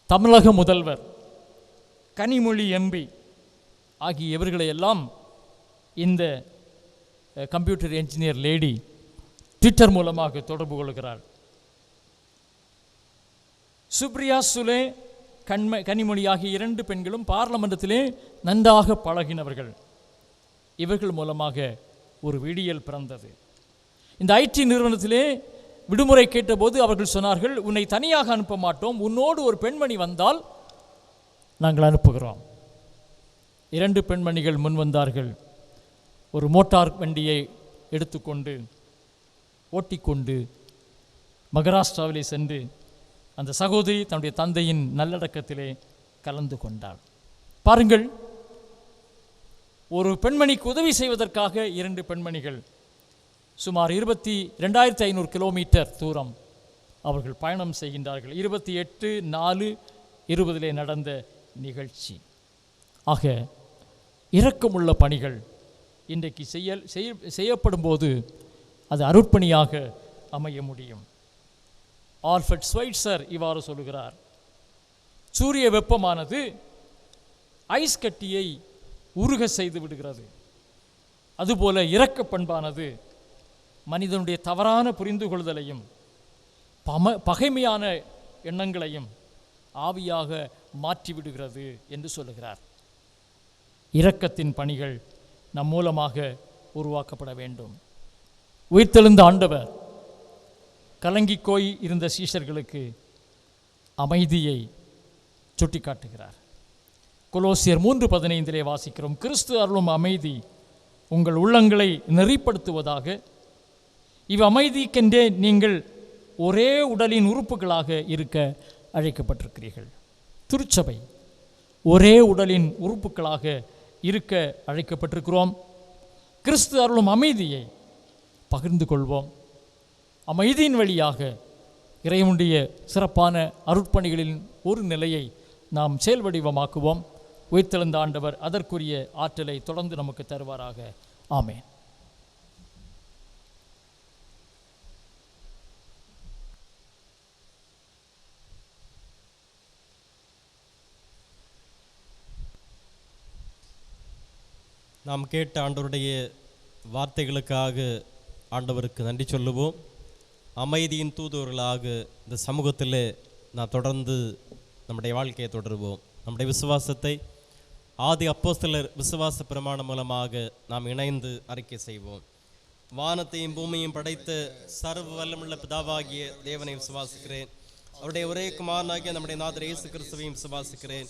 தமிழக முதல்வர் கனிமொழி எம்பி ஆகிய இவர்களையெல்லாம் இந்த கம்ப்யூட்டர் என்ஜினியர் லேடி ட்விட்டர் மூலமாக தொடர்பு கொள்கிறார். சுப்ரியா சுலே, கனிமொழி ஆகிய 2 பெண்களும் பார்லமெண்டத்திலே நன்றாக பழகினவர்கள். இவர்கள் மூலமாக ஒரு விடியல் பிறந்தது. இந்த ஐடி நிறுவனத்திலே விடுமுறை கேட்டபோது அவர்கள் சொன்னார்கள், உன்னை தனியாக அனுப்ப மாட்டோம், உன்னோடு ஒரு பெண்மணி வந்தால் நாங்கள் அனுப்புகிறோம். 2 பெண்மணிகள் முன் வந்தார்கள். ஒரு மோட்டார் வண்டியை எடுத்துக்கொண்டு ஓட்டிக்கொண்டு மகாராஷ்டிராவிலே சென்று அந்த சகோதரி தன்னுடைய தந்தையின் நல்லடக்கத்திலே கலந்து கொண்டாள். பாருங்கள், ஒரு பெண்மணிக்கு உதவி செய்வதற்காக 2 பெண்மணிகள் சுமார் 22,500 கிலோமீட்டர் தூரம் அவர்கள் பயணம் செய்கின்றார்கள். 28/4/20 நடந்த நிகழ்ச்சி. ஆக இரக்கமுள்ள பணிகள் இன்றைக்கு செய்யப்படும் போது அது அருட்பணியாக அமைய முடியும். ஆல்ஃபர்ட் ஸ்வைட்சர் இவ்வாறு சொல்லுகிறார்: சூரிய வெப்பமானது ஐஸ் கட்டியை உருக செய்து விடுகிறது, அதுபோல இரக்க பண்பானது மனிதனுடைய தவறான புரிந்து கொள்ளுதலையும் பகைமையான எண்ணங்களையும் ஆவியாக மாற்றிவிடுகிறது என்று சொல்லுகிறார். இரக்கத்தின் பணிகள் நம் மூலமாக உருவாக்கப்பட வேண்டும். உயிர்த்தெழுந்த ஆண்டவர் கலங்கிக்கோய் இருந்த சீஷர்களுக்கு அமைதியை சுட்டிக்காட்டுகிறார். கொலோசியர் 3:15 வாசிக்கிறோம்: கிறிஸ்து அருளும் அமைதி உங்கள் உள்ளங்களை நெறிப்படுத்துவதாக. இவ்வமைதிக்கென்றே நீங்கள் ஒரே உடலின் உறுப்புகளாக இருக்க அழைக்கப்பட்டிருக்கிறீர்கள். திருச்சபை ஒரே உடலின் உறுப்புகளாக இருக்க அழைக்கப்பட்டிருக்கிறோம். கிறிஸ்து அருளும் அமைதியை பகிர்ந்து கொள்வோம். அமைதியின் வழியாக இறைவனுடைய சிறப்பான அருட்பணிகளின் ஒரு நிலையை நாம் செயல் வடிவமாக்குவோம். உயிர்த்தெழுந்த ஆண்டவர் அதற்குரிய ஆற்றலை தொடர்ந்து நமக்கு தருவாராக. ஆமென். நாம் கேட்ட ஆண்டவருடைய வார்த்தைகளுக்காக ஆண்டவருக்கு நன்றி சொல்லுவோம். அமைதியின் தூதுவர்களாக இந்த சமூகத்தில் நாம் தொடர்ந்து நம்முடைய வாழ்க்கையை தொடருவோம். நம்முடைய விசுவாசத்தை ஆதி அப்போஸ்தலர் விசுவாச பிரமாணம் மூலமாக நாம் இணைந்து அறிக்கை செய்வோம். வானத்தையும் பூமியையும் படைத்த சர்வ வல்லமுள்ள பிதாவாகிய தேவனை விசுவாசிக்கிறேன். அவருடைய ஒரே குமாரனாகிய நம்முடைய நாதர் இயேசு கிறிஸ்துவையும் விசுவாசிக்கிறேன்.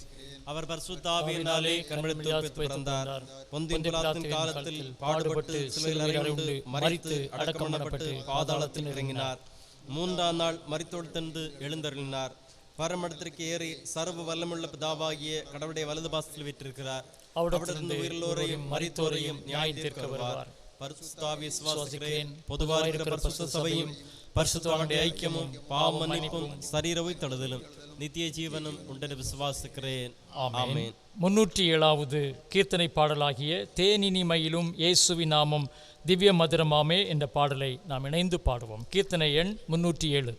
அவர் பரிசுத்த ஆவியினாலே கன்னிமரித்து பிறந்தார். பொந்தியின் பிலாத்தின் காலத்தில் பாடுபட்டு சிலுவையில் அறையுண்டு மரித்து அடக்கம் பண்ணப்பட்டு பாதாளத்தில் இறங்கினார். 3ஆம் நாள் மரித்தோடு எழுந்தருளினார். பரமடத்திற்கு ஏறி சர்வ வல்லமுள்ள பிதாவாகிய கடவுளுடைய வலது பாசத்தில் வீற்றிருக்கிறார். அவரிடத்திலிருந்து உயிரோரையும் மரித்தோரையும் நியாயம் தீர்க்க வருவார். பரிசுத்த ஆவியை விசுவாசிக்கிறேன். பொதுவாக இருக்கிற பரிசுத்த சபையும் பரிசுத்தவானுடைய ஐக்கியமும் பாவ மன்னிப்பும் சரீர உயிர்த்தெழுதலும் நித்திய ஜீவனும் உண்டென விசுவாசிக்கிறேன். ஆமென். 307வது கீர்த்தனை பாடலாகிய தேனினிமையிலும் இயேசுவின் நாமம் திவ்ய மதுரமாமே என்ற பாடலை நாம் இணைந்து பாடுவோம். கீர்த்தனை எண் 307.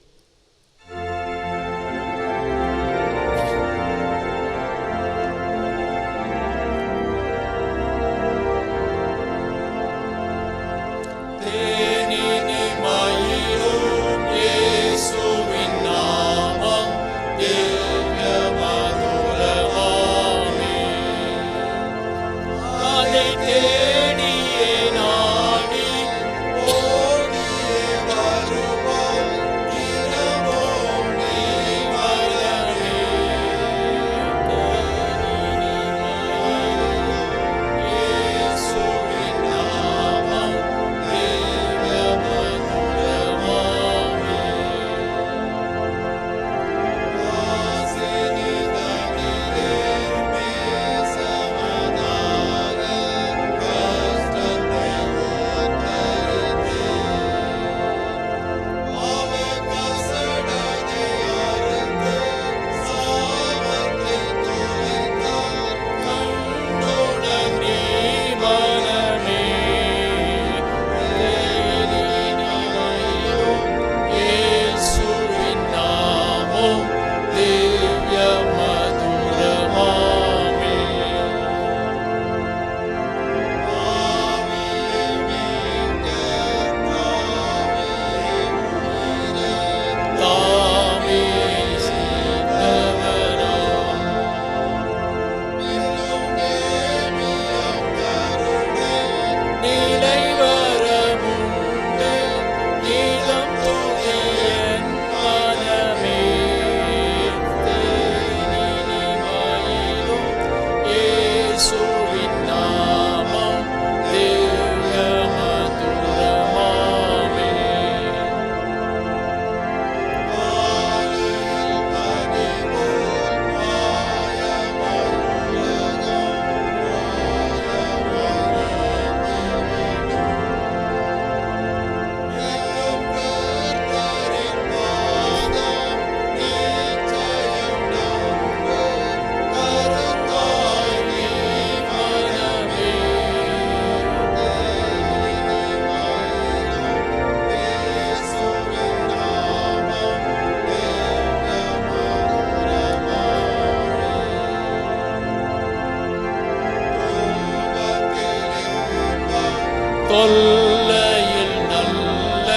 தொல்லையில் நல்ல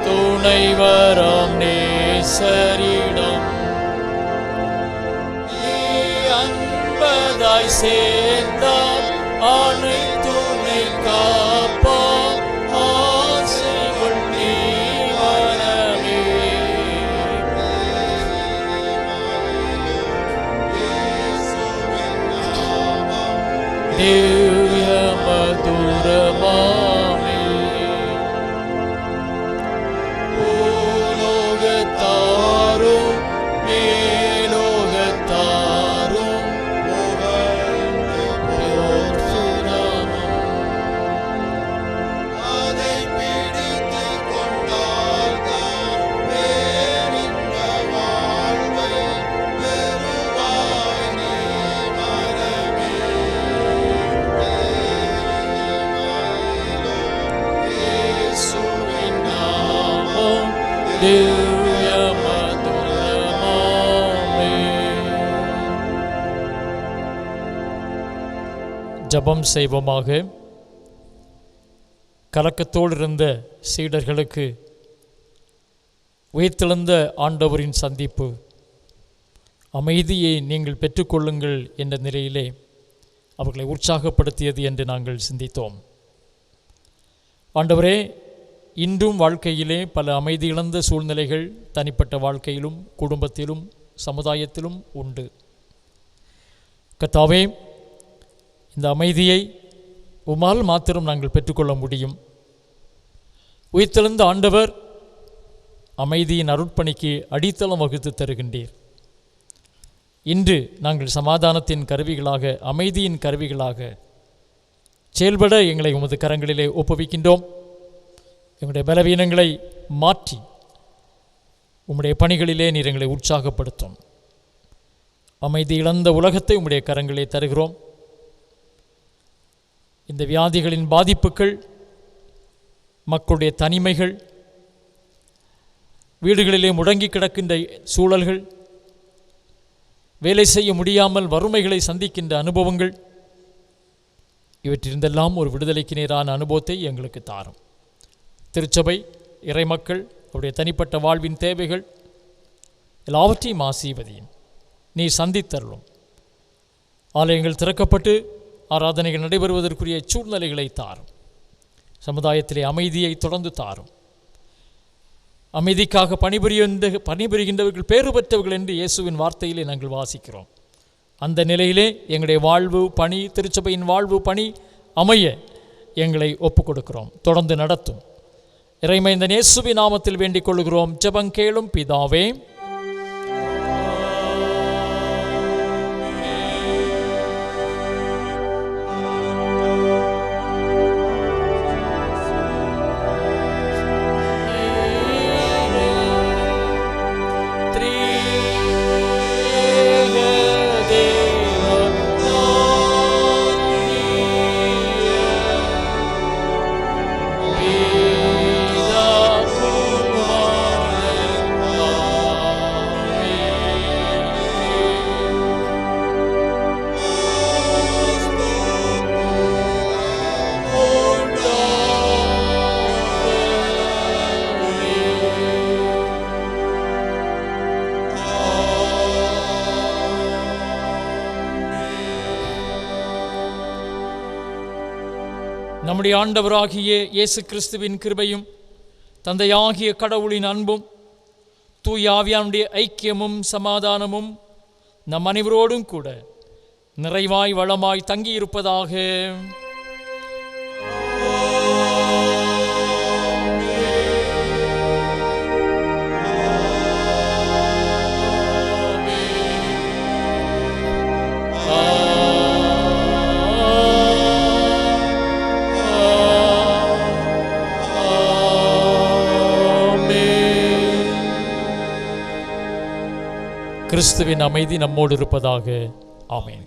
துணைவராம் நேசரிடம் நீ அன்பதாய் சேர்ந்தால் அனைத்துணை காப்பா ஆசைகள் நீ வரவே திவ்ய மதுரமாமே பூலோகத்தாரும் மேலோகத்தாரும் அதை பிடித்து கொண்டால் தான் பேரின்ப வாழ்வை பெறுவாய் நீ மனமே. இயேசுவின் நாமம் திவ்ய மதுரமாமே. ஜெபம் செய்வோமாக. கலக்கத்தோடு இருந்த சீடர்களுக்கு உயிர்த்தெழுந்த ஆண்டவரின் சந்திப்பு, அமைதியை நீங்கள் பெற்றுக்கொள்ளுங்கள் என்ற நிலையிலே அவர்களை உற்சாகப்படுத்தியது என்று நாங்கள் சிந்தித்தோம். ஆண்டவரே, இன்றும் வாழ்க்கையிலே பல அமைதி இழந்த சூழ்நிலைகள் தனிப்பட்ட வாழ்க்கையிலும் குடும்பத்திலும் சமுதாயத்திலும் உண்டு. கர்த்தாவே, இந்த அமைதியை உம்மால் மாத்திரம் நாங்கள் பெற்றுக்கொள்ள முடியும். உயிர்த்தெழுந்த ஆண்டவர் அமைதியின் அருட்பணிக்கு அடித்தளம் வகுத்து தருகின்றீர். இன்று நாங்கள் சமாதானத்தின் கருவிகளாக, அமைதியின் கருவிகளாக செயல்பட எங்களை உமது கரங்களிலே ஒப்புவிக்கின்றோம். எங்களுடைய பலவீனங்களை மாற்றி உம்முடைய பணிகளிலே நீர் எங்களை உற்சாகப்படுத்தும். அமைதி இழந்த உலகத்தை உம்முடைய கரங்களிலே தருகிறோம். இந்த வியாதிகளின் பாதிப்புகள், மக்களுடைய தனிமைகள், வீடுகளிலே முடங்கி கிடக்கின்ற சூழல்கள், வேலை செய்ய முடியாமல் வறுமைகளை சந்திக்கின்ற அனுபவங்கள், இவற்றிருந்தெல்லாம் ஒரு விடுதலைக்கு நேரான அனுபவத்தை எங்களுக்கு தாரும். திருச்சபை, இறைமக்கள், அவருடைய தனிப்பட்ட வாழ்வின் தேவைகள் எல்லாவற்றையும் ஆசீர்வதியும். நீ சந்தித்தருளும். ஆலயங்கள் திறக்கப்பட்டு ஆராதனைகள் நடைபெறுவதற்குரிய சூழ்நிலைகளை தாரும். சமுதாயத்திலே அமைதியை தொடர்ந்து தாரும். அமைதிக்காக பணிபுரிகின்றவர்கள் பேறு பெற்றவர்கள் என்று இயேசுவின் வார்த்தையிலே நாங்கள் வாசிக்கிறோம். அந்த நிலையிலே எங்களுடைய வாழ்வு பணி, திருச்சபையின் வாழ்வு பணி அமைய எங்களை ஒப்புக் கொடுக்கிறோம். தொடர்ந்து நடத்தும். இறைமைந்தன் இயேசுவின் நாமத்தில் வேண்டிக் கொள்கிறோம். ஜெபம் கேளும் பிதாவே. நம்முடைய ஆண்டவராகிய இயேசு கிறிஸ்துவின் கிருபையும் தந்தையாகிய கடவுளின் அன்பும் தூய ஆவியானுடைய ஐக்கியமும் சமாதானமும் நம் அனைவரோடும் கூட நிறைவாய் வளமாய் தங்கியிருப்பதாக. கிறிஸ்துவின் அமைதி நம்மோடு இருப்பதாக. ஆமென்.